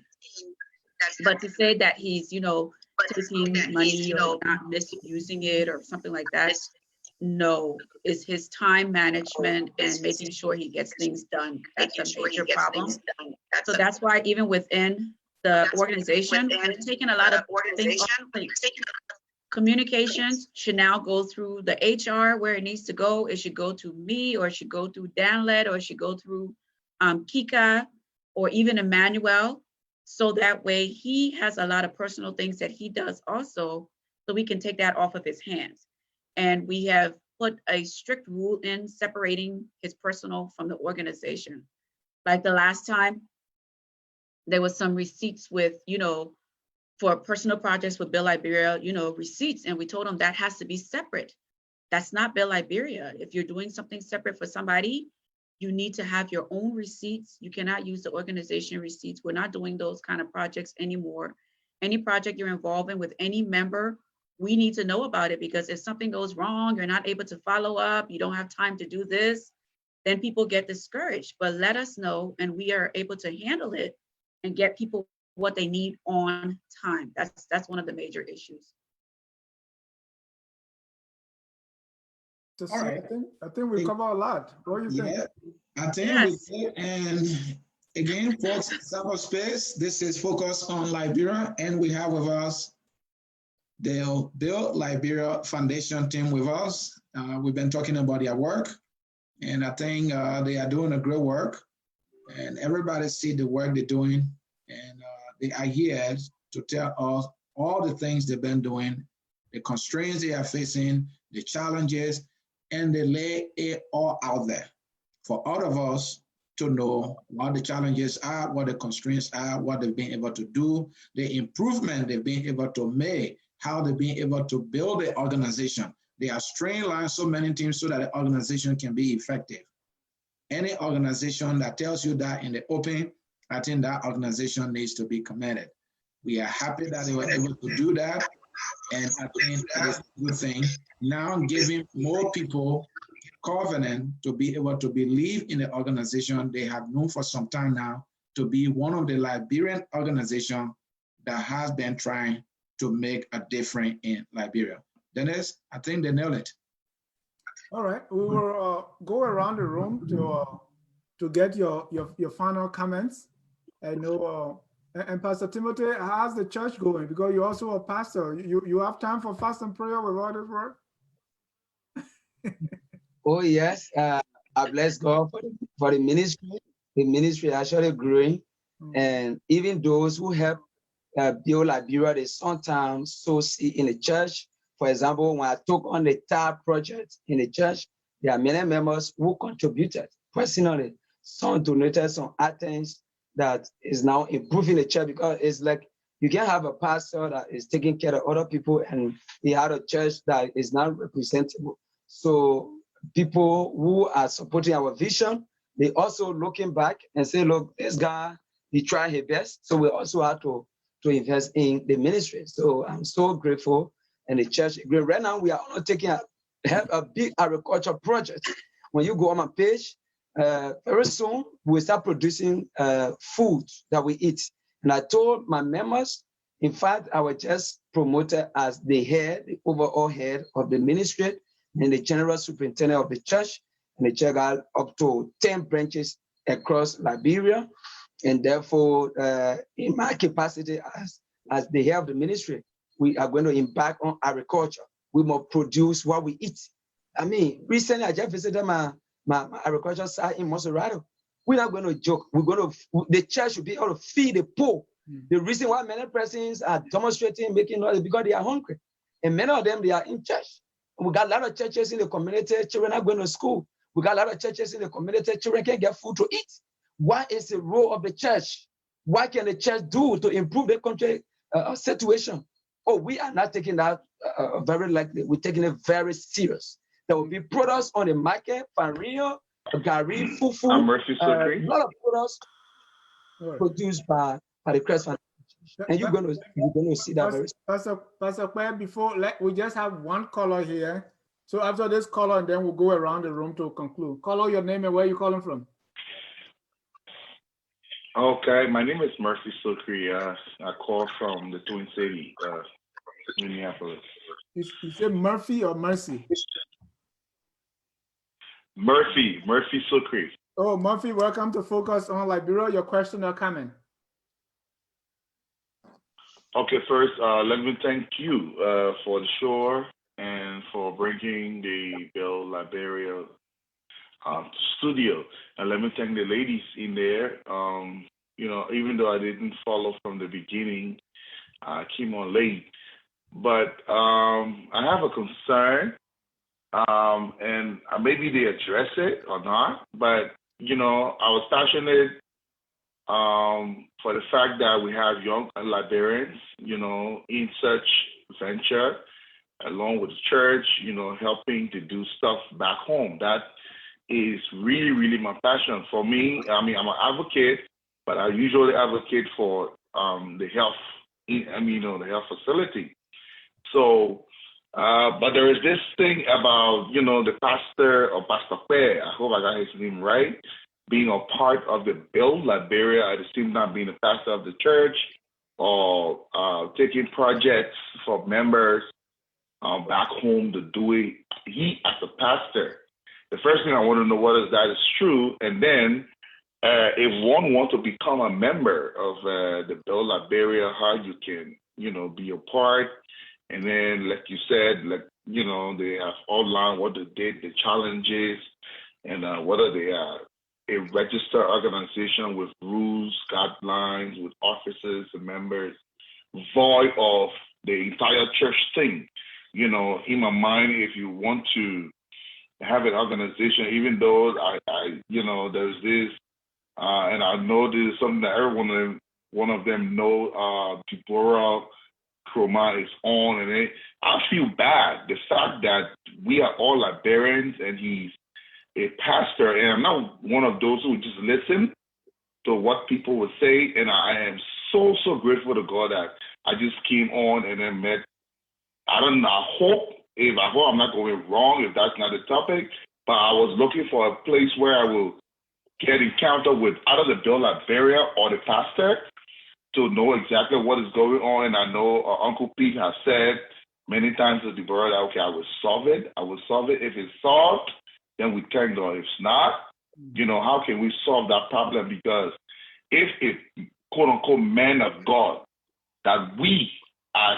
But to say that he's, taking money or not misusing it or something like that, no, it's his time management and making sure he gets things done. That's a major problem. So that's why even within the organization, we've taken a lot of things off the plate. Communications should now go through the HR where it needs to go. It should go to me, or it should go through Danlet, or it should go through Kika, or even Emmanuel. So that way he has a lot of personal things that he does also, so we can take that off of his hands. And we have put a strict rule in separating his personal from the organization. Like the last time, there was some receipts with, for personal projects with Bill Liberia, receipts. And we told him that has to be separate. That's not Bill Liberia. If you're doing something separate for somebody, you need to have your own receipts. You cannot use the organization receipts. We're not doing those kind of projects anymore. Any project you're involved in with any member, we need to know about it, because if something goes wrong, you're not able to follow up, you don't have time to do this, then people get discouraged. But let us know and we are able to handle it and get people what they need on time. That's one of the major issues. Just, All right. I think we cover a lot. What do you think? Yeah, I think Yes. we did. And again, folks, cyberspace, this is focused on Liberia, and we have with us the Build Liberia Foundation team with us. We've been talking about their work, and I think they are doing a great work, and everybody see the work they're doing, and they are here to tell us all the things they've been doing, the constraints they are facing, the challenges, and they lay it all out there for all of us to know what the challenges are, what the constraints are, what they've been able to do, the improvement they've been able to make, how they've been able to build the organization. They are streamlining so many things so that the organization can be effective. Any organization that tells you that in the open, I think that organization needs to be commended. We are happy that they were able to do that. And I think it is a good thing. Now giving more people confidence to be able to believe in the organization they have known for some time now to be one of the Liberian organizations that has been trying to make a difference in Liberia. Dennis, I think they nailed it. All right, we will go around the room to get your final comments. I know, and Pastor Timothy, how's the church going? Because you're also a pastor. You have time for fast and prayer with all this work? Oh, yes. I bless God for the ministry. The ministry actually growing. And even those who help build Liberia, they sometimes sow seed in the church. For example, when I took on the TAP project in the church, there are many members who contributed personally. Some donated some items that is now improving the church, because it's like you can have a pastor that is taking care of other people and he had a church that is not representable. So people who are supporting our vision, they also looking back and say, look, this guy, he tried his best. So we also have to invest in the ministry. So I'm so grateful. And the church, right now we are taking a big agriculture project. When you go on my page, very soon we'll start producing food that we eat. And I told my members, in fact, I was just promoted as the overall head of the ministry and the general superintendent of the church. And the church got up to 10 branches across Liberia. And therefore, in my capacity as the head of the ministry, we are going to embark on agriculture. We must produce what we eat. I mean, recently I just visited my agriculture site in Monserrato. We're not going to joke. The church should be able to feed the poor. The reason why many persons are demonstrating, making noise, is because they are hungry. And many of them, they are in church. We got a lot of churches in the community, children are going to school. We got a lot of churches in the community, children can't get food to eat. What is the role of the church? What can the church do to improve the country situation? Oh, we are not taking that very lightly. We're taking it very serious. There will be products on the market, farinha, gari, fufu, a lot of products produced by the Christ Foundation. And you're going to see that very soon. Pastor Kpeh, before, we just have one caller here. So after this caller, and then we'll go around the room to conclude. Caller, your name and where you calling from? Okay, my name is Murphy Sukri. I call from the Twin City, Minneapolis. You say Murphy or Mercy? Murphy Sukri. Oh, Murphy, welcome to Focus on Liberia. Your question or comment? Okay, first, let me thank you for the show and for bringing the Build Liberia studio. And let me thank the ladies in there. You know, even though I didn't follow from the beginning, I came on late. But I have a concern, and maybe they address it or not. But, you know, I was passionate for the fact that we have young Liberians, you know, in such venture, along with the church, you know, helping to do stuff back home. That is really, really my passion. For me, I mean, I'm an advocate, but I usually advocate for the health, the health facility. So, but there is this thing about, you know, the pastor or Pastor Kpeh, I hope I got his name right, being a part of the Build Liberia, at the same time being a pastor of the church, or taking projects for members back home to do it. He, as a pastor, the first thing I want to know whether that is true, and then if one wants to become a member of the Bell Liberia, how you can, be a part. And then, like you said, they have outlined what they did, the challenges, and whether they are a registered organization with rules, guidelines, with officers and members, void of the entire church thing. In my mind, if you want to have an organization, even though there's this, and I know this is something that one of them know, Deborah Chroma is on, and I feel bad the fact that we are all Liberians and he's a pastor, and I'm not one of those who just listen to what people would say, and I am so grateful to God that I just came on and then met. I hope I'm not going wrong if that's not the topic, but I was looking for a place where I will get encounter with either the Bill Liberia or the pastor to know exactly what is going on. And I know Uncle Pete has said many times to Deborah that, okay, I will solve it. If it's solved, then we thank God. If it's not, how can we solve that problem? Because if a quote unquote man of God that we as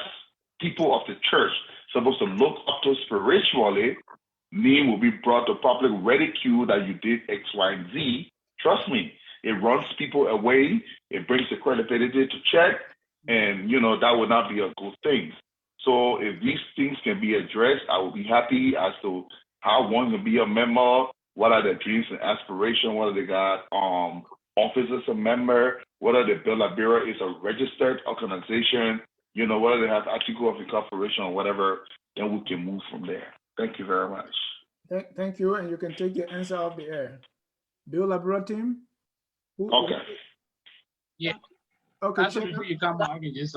people of the church supposed to look up to spiritually, name will be brought to public ridicule that you did X, Y, and Z. Trust me, it runs people away. It brings the credibility to check, and that would not be a good thing. So if these things can be addressed, I will be happy as to how one can be a member, what are their dreams and aspirations, whether they got officers a member, whether the Bill Liberia is a registered organization, whether they have article of incorporation or whatever, then we can move from there. Thank you very much. Thank you, and you can take your answer off the air. Bill Liberia team? Okay. Yeah. Okay, Chairman. Before you come on, I can just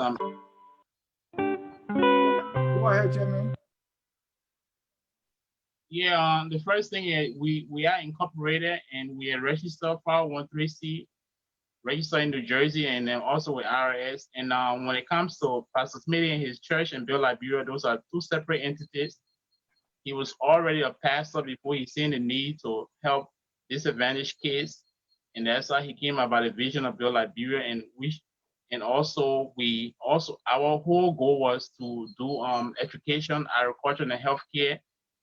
Go ahead, Chairman. Yeah, the first thing is we are incorporated and we are registered 513C, registered in New Jersey, and then also with IRS. And when it comes to Pastor Smith and his church and Bill Liberia, those are two separate entities. He was already a pastor before he seen the need to help disadvantaged kids, and that's how he came about the vision of Bill Liberia. And also our whole goal was to do education, agriculture, and healthcare.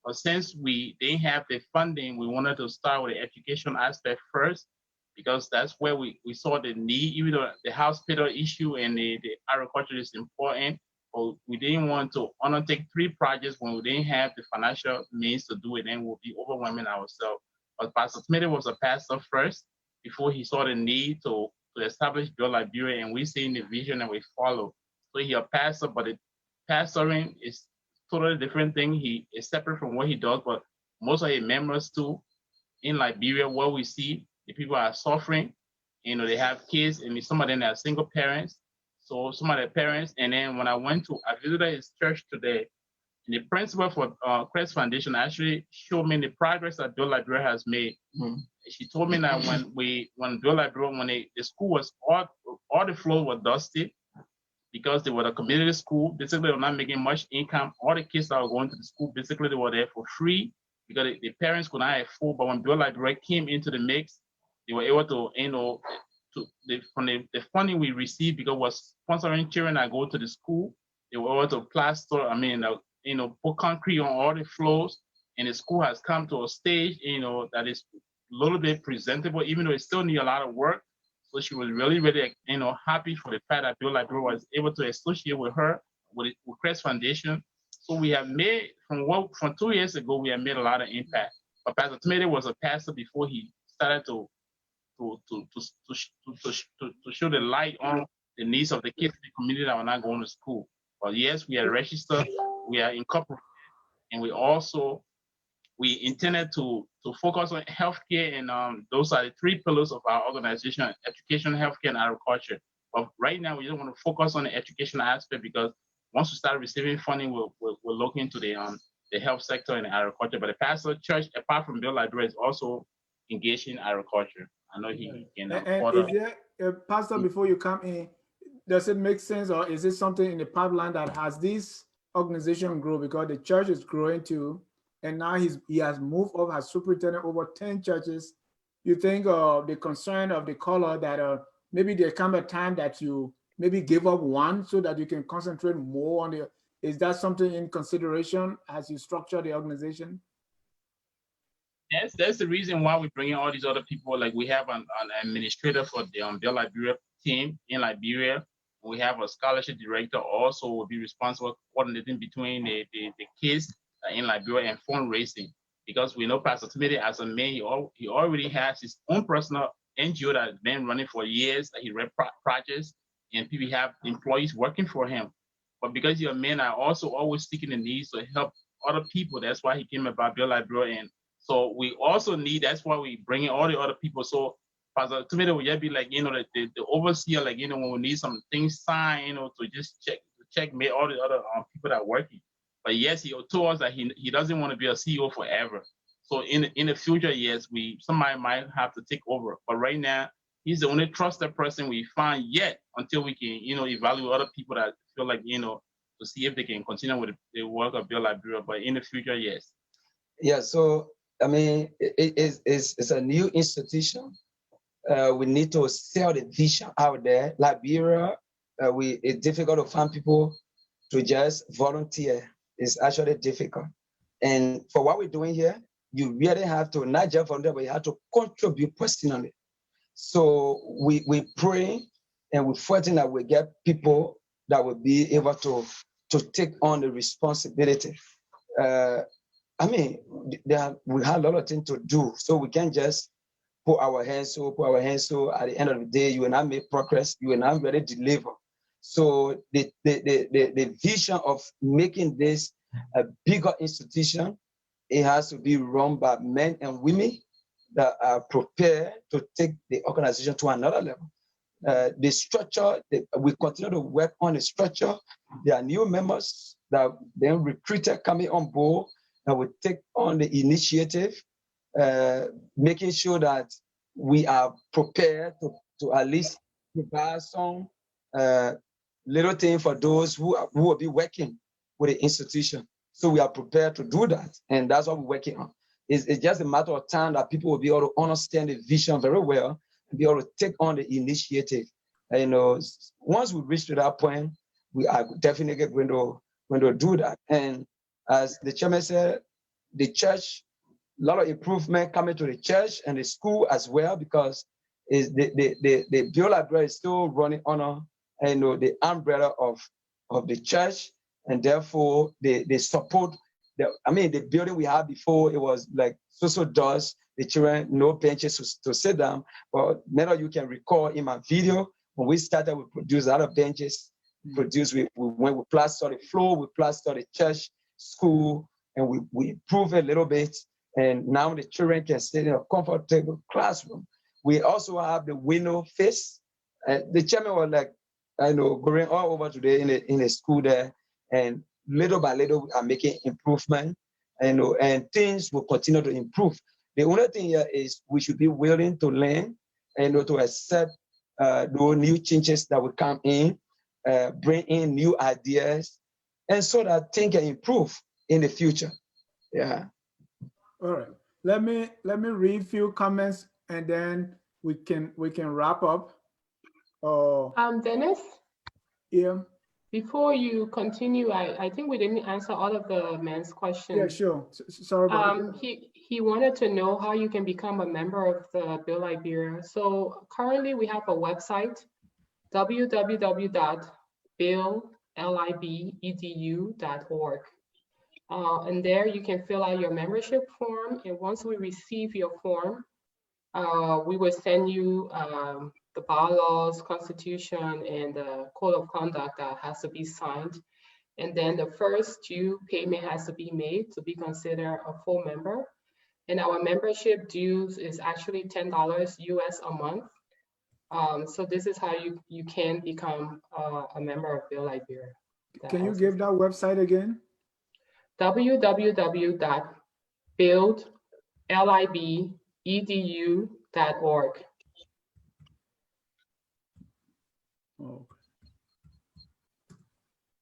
But since we didn't have the funding, we wanted to start with the education aspect first, because that's where we saw the need. Even though the hospital issue and the agriculture is important, but we didn't want to undertake 3 projects when we didn't have the financial means to do it, and we'll be overwhelming ourselves. But Pastor Smith was a pastor first before he saw the need to establish Bill Liberia, and we seen the vision and we follow. So he a pastor, but the pastoring is totally different thing. He is separate from what he does, but most of his members too in Liberia, where we see the people are suffering, they have kids, and some of them are single parents. So some of the parents, and then when I visited his church today, the principal for Crest Foundation actually showed me the progress that Bill Liberia has made. Mm-hmm. She told me that when Bill Liberia, the school was all the floors were dusty because they were a community school. Basically, they were not making much income. All the kids that were going to the school, basically they were there for free because the parents could not afford. But when Bill Liberia came into the mix, they were able to, from the funding we received, because it was sponsoring children that go to the school, they were able to plaster, put concrete on all the floors, and the school has come to a stage, that is a little bit presentable, even though it still needs a lot of work. So she was really, really, happy for the fact that Bill Liberia was able to associate with her, with Crest Foundation. So we have made, from 2 years ago, we have made a lot of impact. But Pastor Tomato was a pastor before he started to show the light on the needs of the kids in the community that were not going to school. But yes, we are registered, we are incorporated, and we intended to focus on healthcare, and those are the 3 pillars of our organization: education, healthcare, and agriculture. But right now, we just want to focus on the education aspect, because once we start receiving funding, we'll look into the health sector and agriculture. But the pastor church, apart from Bill Liberia, is also engaged in agriculture. I know he can. And is there a pastor, before you come in, does it make sense, or is it something in the pipeline that has this organization grow because the church is growing too, and now he has moved up as superintendent over 10 churches. You think the concern of the caller that maybe there come a time that you maybe give up one so that you can concentrate more on the, is that something in consideration as you structure the organization? That's the reason why we bring in all these other people. Like we have an administrator for the Build Liberia team in Liberia. We have a scholarship director also will be responsible coordinating between the kids in Liberia and fundraising. Because we know Pastor Timothy as a man, he already has his own personal NGO that has been running for years. That he ran projects and people have employees working for him. But because you're a man, I also always seeking the needs to help other people. That's why he came about Build Liberia. And so we also need, that's why we bring in all the other people. So Pastor Timothy will just be like, the overseer, like, when we need some things signed, to just checkmate all the other people that are working. But yes, he told us that he doesn't want to be a CEO forever. So in the future, yes, somebody might have to take over. But right now, he's the only trusted person we find yet until we can, evaluate other people that feel like, to see if they can continue with the work of Build Liberia. But in the future, yes. Yeah, so I mean, it's a new institution. We need to sell the vision out there. Liberia, it's difficult to find people to just volunteer. It's actually difficult. And for what we're doing here, you really have to not just volunteer, but you have to contribute personally. So we pray and we're fighting that we get people that will be able to take on the responsibility. I mean, we have a lot of things to do, so we can't just put our hands so at the end of the day, you will not make progress, you will not really deliver. So the vision of making this a bigger institution, it has to be run by men and women that are prepared to take the organization to another level. The structure, we continue to work on the structure. There are new members that then recruited coming on board that will take on the initiative, making sure that we are prepared to at least provide some little thing for those who will be working with the institution. So we are prepared to do that, and that's what we're working on. It's just a matter of time that people will be able to understand the vision very well and be able to take on the initiative. And, once we reach to that point, we are definitely going to do that. And as the chairman said, the church, a lot of improvement coming to the church and the school as well, because the Build Liberia is still running under the umbrella of the church, and therefore they support the building we had before. It was like so dust, the children, no benches to sit down. But many of you can recall in my video when we started, we produced a lot of benches. We plastered the floor, we plastered the church, school, and we improved a little bit. And now the children can sit in a comfortable classroom. We also have the window face. The chairman was like, going all over today in the school there, and little by little we are making improvement, and things will continue to improve. The only thing here is we should be willing to learn and to accept those new changes that will come in, bring in new ideas, and so that things can improve in the future. Yeah. All right. Let me read a few comments and then we can wrap up. Dennis? Yeah. Before you continue, I think we didn't answer all of the men's questions. Yeah, sure. Sorry about he wanted to know how you can become a member of the Build Liberia. So currently we have a website, www.buildlibedu.org. And there you can fill out your membership form. And once we receive your form, we will send you the bylaws, constitution, and the code of conduct that has to be signed. And then the first due payment has to be made to be considered a full member. And our membership dues is actually $10 US a month. So this is how you can become a member of Build Liberia. Can you give that website again? www.buildlibedu.org. Oh.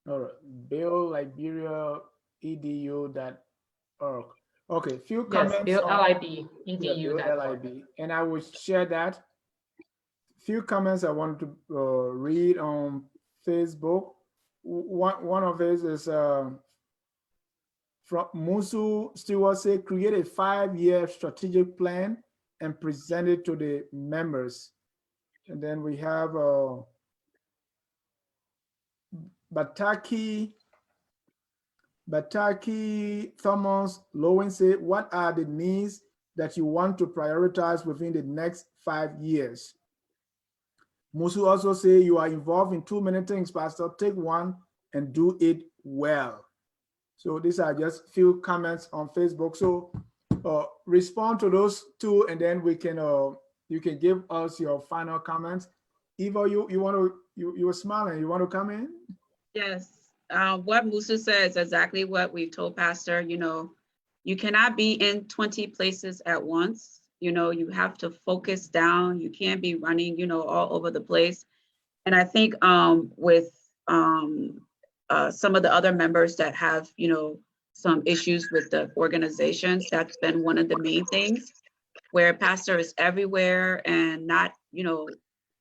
All right, BillLiberia.edu.org. Okay, few Yes, comments Bill on LIB Bill edu.org. LIB, and I will share that. Few comments I wanted to read on Facebook. One of it is from Musu Stewart say, create a 5-year strategic plan and present it to the members. And then we have Bataki Thomas Lowen say, what are the needs that you want to prioritize within the next 5 years? Musu also say, you are involved in too many things, Pastor. Take one and do it well. So these are just few comments on Facebook. So respond to those two, and then we can you can give us your final comments. Eva, you want to you were smiling. You want to come in? Yes. What Musa says is exactly what we've told Pastor. You know, you cannot be in 20 places at once. You know, you have to focus down. You can't be running, you know, all over the place. And I think with some of the other members that have, you know, some issues with the organizations, that's been one of the main things, where Pastor is everywhere and not, you know,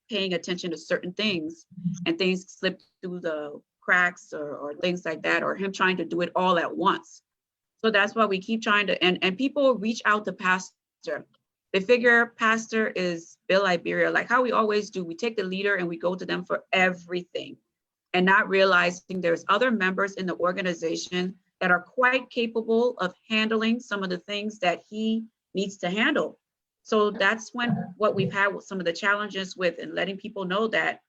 paying attention to certain things, and things slip through the cracks or things like that, or him trying to do it all at once. So that's why we keep trying to, and people reach out to Pastor. They figure Pastor is Bill Liberia, like how we always do. We take the leader and we go to them for everything, and not realizing there's other members in the organization that are quite capable of handling some of the things that he needs to handle. So that's when what we've had with some of the challenges with, and letting people know that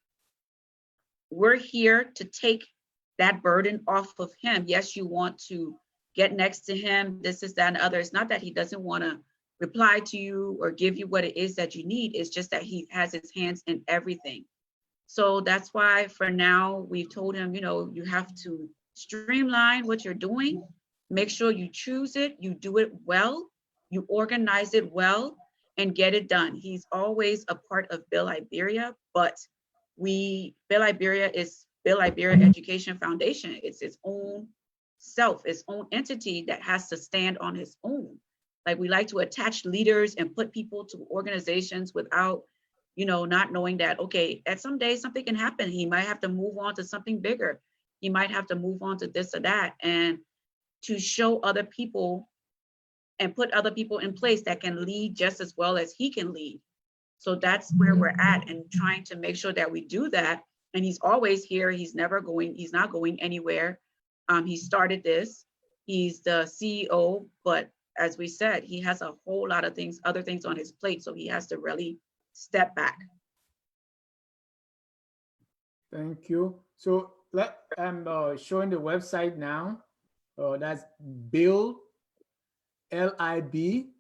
we're here to take that burden off of him. Yes, you want to get next to him, this is that and other. It's not that he doesn't want to reply to you or give you what it is that you need. It's just that he has his hands in everything. So that's why for now, we've told him, you know, you have to streamline what you're doing. Make sure you choose it, you do it well, you organize it well, and get it done. He's always a part of Bill Liberia, but Bill Liberia is Bill Liberia Education Foundation. It's its own self, its own entity that has to stand on its own. Like, we like to attach leaders and put people to organizations without, you know, not knowing that, okay, at some day something can happen. He might have to move on to something bigger. He might have to move on to this or that, and to show other people and put other people in place that can lead just as well as he can lead. So that's where we're at, and trying to make sure that we do that. And he's always here. He's not going anywhere. He started this. He's the CEO, but as we said, he has a whole lot of things, other things on his plate. So he has to really step back. Thank you. So I'm showing the website now. That's Bill libedu.org.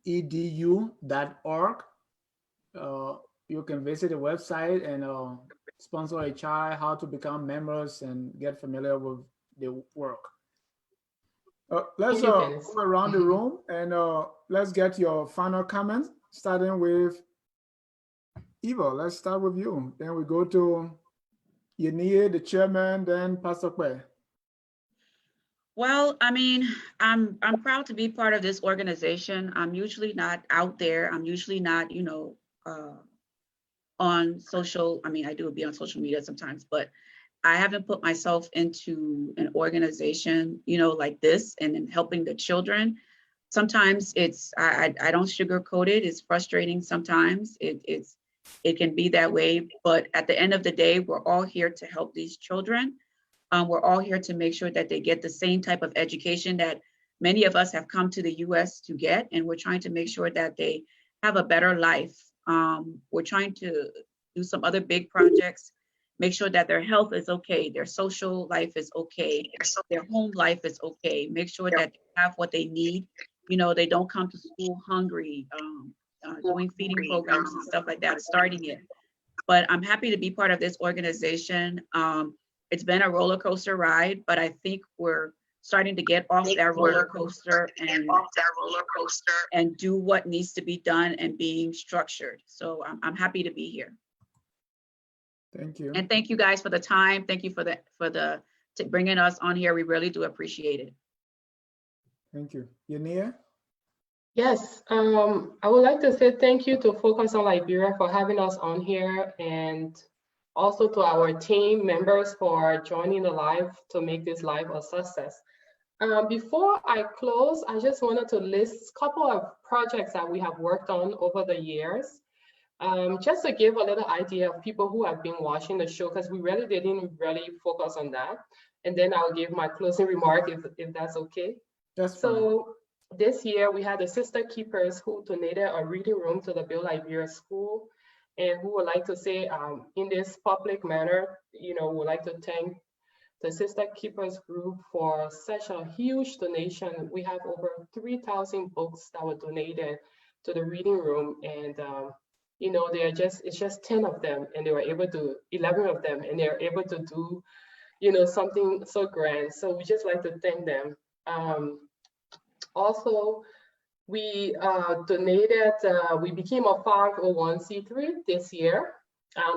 You can visit the website and sponsor a child, how to become members, and get familiar with the work. Let's go around the room, and let's get your final comments, starting with Eva. Let's start with you. Then we go to Yenia, the chairman, then Pastor Kpeh. Well, I mean, I'm proud to be part of this organization. I'm usually not out there. I'm usually not, you know, on social. I mean, I do be on social media sometimes, but I haven't put myself into an organization, you know, like this, and in helping the children. Sometimes it's, I don't sugarcoat it. It's frustrating sometimes. It can be that way, but at the end of the day, we're all here to help these children. We're all here to make sure that they get the same type of education that many of us have come to the US to get, and we're trying to make sure that they have a better life. We're trying to do some other big projects, make sure that their health is okay, their social life is okay, their home life is okay, make sure that they have what they need. You know, they don't come to school hungry, doing feeding programs and stuff like that, starting it. But I'm happy to be part of this organization. It's been a roller coaster ride, but I think we're starting to get off that roller coaster and do what needs to be done and being structured. So I'm happy to be here. Thank you. And thank you guys for the time. Thank you for the bringing us on here. We really do appreciate it. Thank you. Yania? Yes, I would like to say thank you to Focus on Liberia for having us on here, and also to our team members for joining the live to make this live a success. Before I close, I just wanted to list a couple of projects that we have worked on over the years, just to give a little idea of people who have been watching the show, because we really didn't focus on that. And then I'll give my closing remark if that's okay. That's fine. So this year we had the Sister Keepers who donated a reading room to the Build Liberia School, and who would like to say in this public manner, would like to thank the Sister Keepers group for such a huge donation. We have over 3,000 books that were donated to the reading room, and it's just 10 of them, and they were able to 11 of them, and they're able to do something so grand. So we just like to thank them. Also, we donated, we became a 501c3 this year,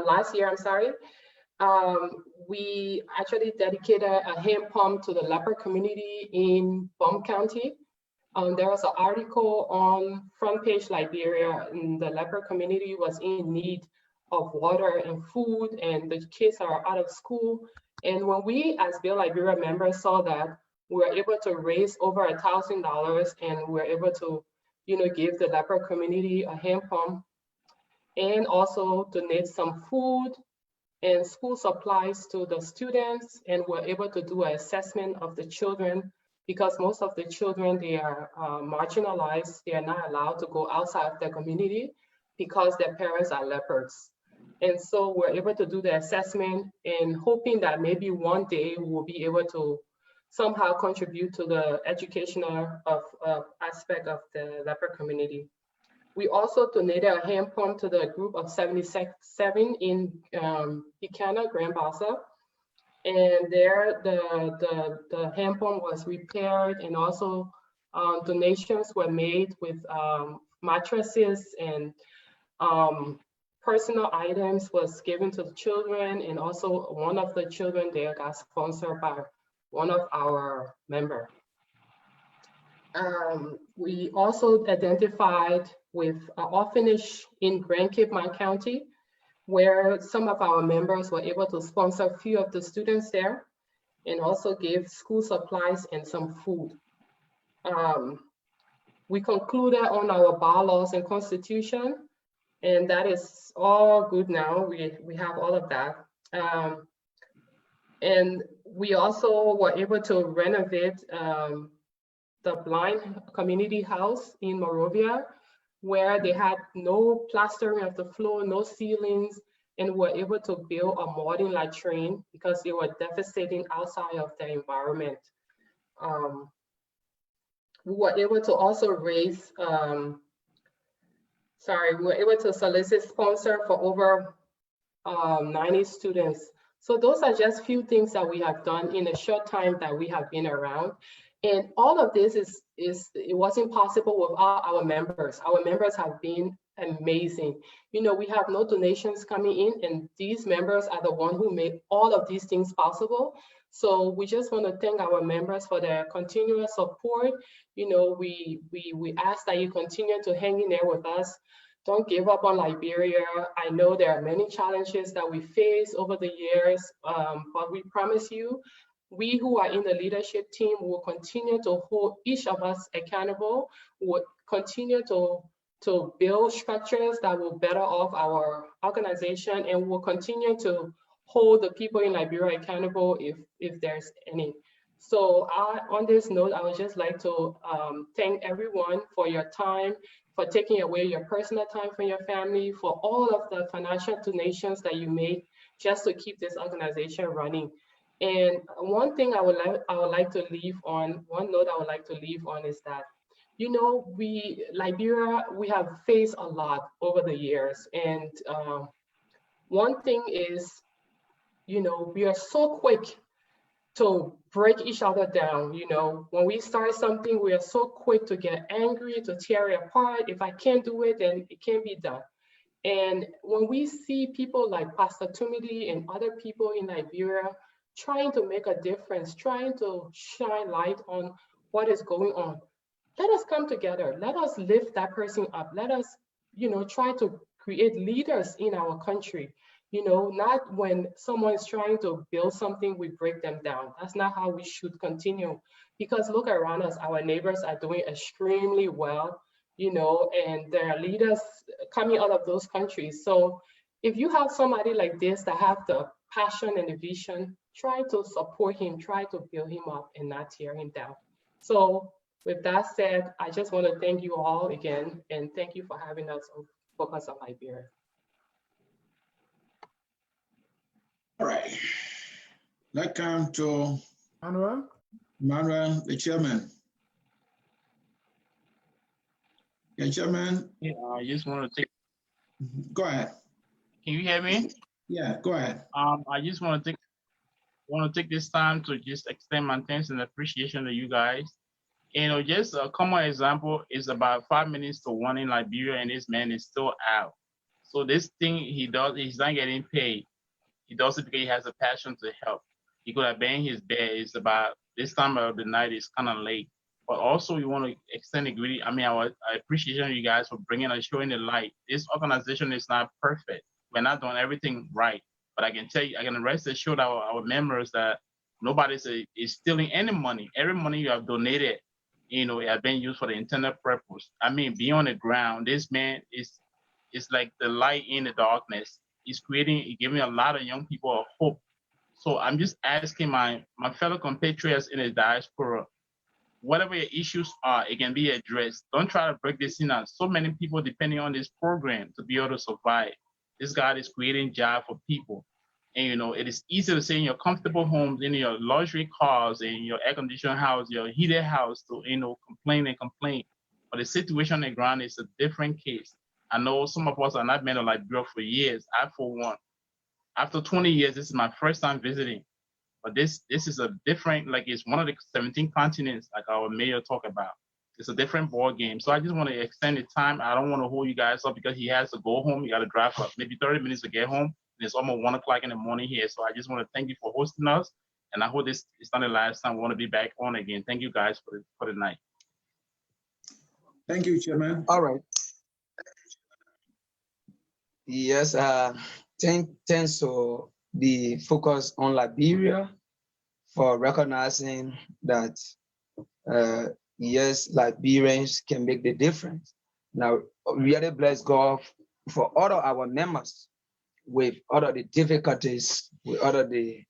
last year, I'm sorry. We actually dedicated a hand pump to the leper community in Bum County. There was an article on Front Page Liberia, and the leper community was in need of water and food, and the kids are out of school. And when we, as Build Liberia members, saw that, we were able to raise over $1,000, and we were able to, give the leper community a hand pump, and also donate some food and school supplies to the students, and we're able to do an assessment of the children, because most of the children, they are marginalized. They are not allowed to go outside of their community because their parents are lepers. And so we're able to do the assessment, and hoping that maybe one day we'll be able to somehow contribute to the educational aspect of the leper community. We also donated a hand pump to the group of 77 in Ikana, Grand Bassa. And there, the hand pump was repaired, and also donations were made with mattresses, and personal items was given to the children. And also one of the children there got sponsored by one of our members. We also identified with an orphanage in Grand Cape County, where some of our members were able to sponsor a few of the students there, and also give school supplies and some food. We concluded on our bylaws and constitution, and that is all good now. We have all of that. And we also were able to renovate the blind community house in Monrovia, where they had no plastering of the floor, no ceilings, and were able to build a modern latrine because they were devastating outside of their environment. We were able to also raise, we were able to solicit sponsor for over 90 students. So those are just few things that we have done in a short time that we have been around. And all of this it wasn't possible without our members. Our members have been amazing. We have no donations coming in, and these members are the one who made all of these things possible. So we just want to thank our members for their continuous support. We ask that you continue to hang in there with us. Don't give up on Liberia. I know there are many challenges that we face over the years, but we promise you, we who are in the leadership team will continue to hold each of us accountable, will continue to build structures that will better off our organization, and will continue to hold the people in Liberia accountable if there's any. So on this note, I would just like to thank everyone for your time, for taking away your personal time from your family, for all of the financial donations that you make just to keep this organization running. And one thing I would like to leave on, one note I would like to leave on is that, Liberia, we have faced a lot over the years. And one thing is, we are so quick to break each other down. When we start something, we are so quick to get angry, to tear it apart. If I can't do it, then it can't be done. And when we see people like Pastor Tumidi and other people in Liberia trying to make a difference, trying to shine light on what is going on. Let us come together. Let us lift that person up. Let us, try to create leaders in our country. Not when someone is trying to build something, we break them down. That's not how we should continue. Because look around us, our neighbors are doing extremely well, and there are leaders coming out of those countries. So if you have somebody like this that have the passion and the vision, try to support him, try to build him up and not tear him down. So with that said, I just want to thank you all again, and thank you for having us on Focus on Liberia. All right. Let's come to Manuel. Manuel, the chairman. Yeah, chairman. Yeah, I just want to take. Go ahead. Can you hear me? Yeah, go ahead. I just want to take this time to just extend my thanks and appreciation to you guys. Just a common example is about 5 minutes to 1 in Liberia, and this man is still out. So this thing he does, he's not getting paid. He does it because he has a passion to help. He could have been in his bed. It's about this time of the night. It's kind of late. But also, we want to extend our appreciation to you guys for bringing us, showing the light. This organization is not perfect. We're not doing everything right. But I can tell you, I can rest assured our members that nobody is stealing any money. Every money you have donated, it has been used for the intended purpose. Being on the ground, this man is like the light in the darkness. He's giving a lot of young people a hope. So I'm just asking my fellow compatriots in the diaspora, whatever your issues are, it can be addressed. Don't try to break this in. So many people depending on this program to be able to survive. This God is creating jobs for people. And, it is easy to say in your comfortable homes, in your luxury cars, in your air-conditioned house, your heated house to, complain. But the situation on the ground is a different case. I know some of us are not been to Liberia for years. I, for one, after 20 years, this is my first time visiting. But this is a different, it's one of the 17 continents, like our mayor talked about. It's a different ball game. So I just want to extend the time. I don't want to hold you guys up because he has to go home. He got to drive up maybe 30 minutes to get home. And it's almost 1 o'clock in the morning here. So I just want to thank you for hosting us. And I hope this is not the last time. I want to be back on again. Thank you guys for the night. Thank you, Chairman. All right. Yes, thanks to the Focus on Liberia for recognizing that, yes, Liberians can make the difference. Now, we really bless God for all of our members with all of the difficulties, with all of the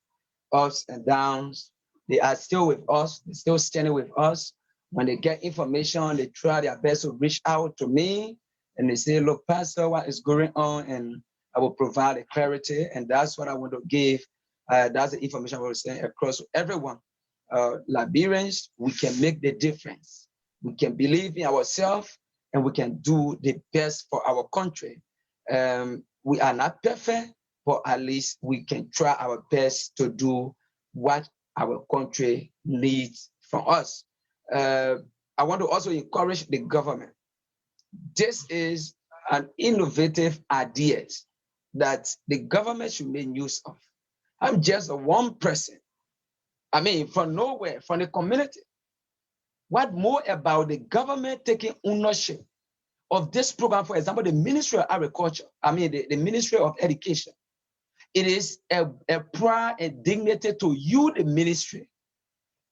ups and downs. They are still with us, they're still standing with us. When they get information, they try their best to reach out to me and they say, look, Pastor, what is going on? And I will provide the clarity. And that's what I want to give. That's the information I will send across to everyone. Liberians, we can make the difference. We can believe in ourselves and we can do the best for our country. We are not perfect, but at least we can try our best to do what our country needs from us. I want to also encourage the government. This is an innovative idea that the government should make use of. I'm just one person. From nowhere, from the community. What more about the government taking ownership of this program? For example, the Ministry of Agriculture, the Ministry of Education. It is a pride and dignity to you, the ministry,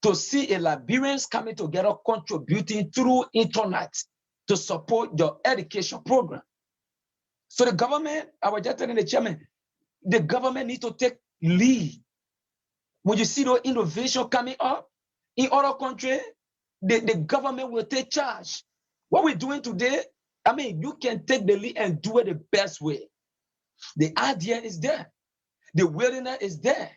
to see a Liberians coming together, contributing through internet to support your education program. So the government, I was just telling the chairman, the government needs to take lead. When you see the innovation coming up in other countries, the government will take charge. What we're doing today, you can take the lead and do it the best way. The idea is there. The willingness is there.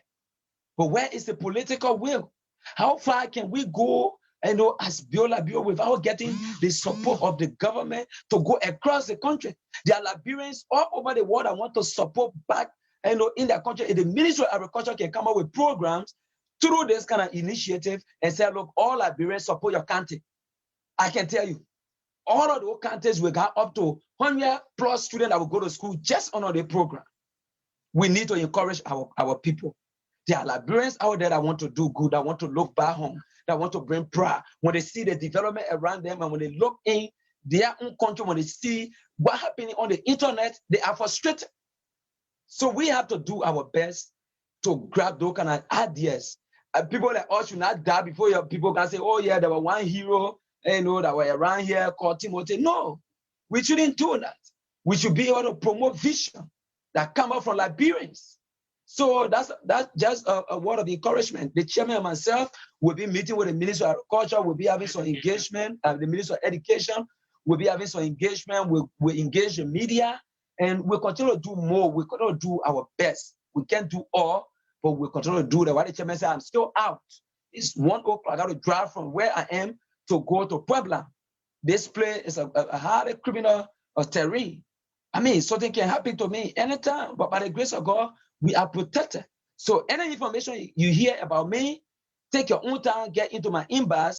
But where is the political will? How far can we go, as Liberia without getting the support of the government to go across the country? There are Liberians all over the world that want to support back, in their country. The Ministry of Agriculture can come up with programs through this kind of initiative and say, look, all Liberians support your country. I can tell you, all of those countries will got up to 100+ students that will go to school just under the program. We need to encourage our people. There are Liberians out there that want to do good, that want to look back home, that want to bring pride. When they see the development around them and when they look in their own country, when they see what's happening on the internet, they are frustrated. So we have to do our best to grab those kind of ideas. People like us should not die before your people can say, oh yeah, there was one hero, that were around here called Timothy. No, we shouldn't do that. We should be able to promote vision that come up from Liberians. So that's just a word of encouragement. The chairman and myself will be meeting with the Minister of Agriculture. We'll be having some engagement. The Minister of Education will be having some engagement. We'll engage the media, and we'll continue to do more. We'll continue to do our best. We can't do all, but we'll continue to do that. Why the chairman said, I'm still out. It's 1 o'clock. I got to drive from where I am to go to Puebla. This place is a hard criminal terrain. I mean, something can happen to me anytime, but by the grace of God, we are protected. So any information you hear about me, take your own time, get into my inbox.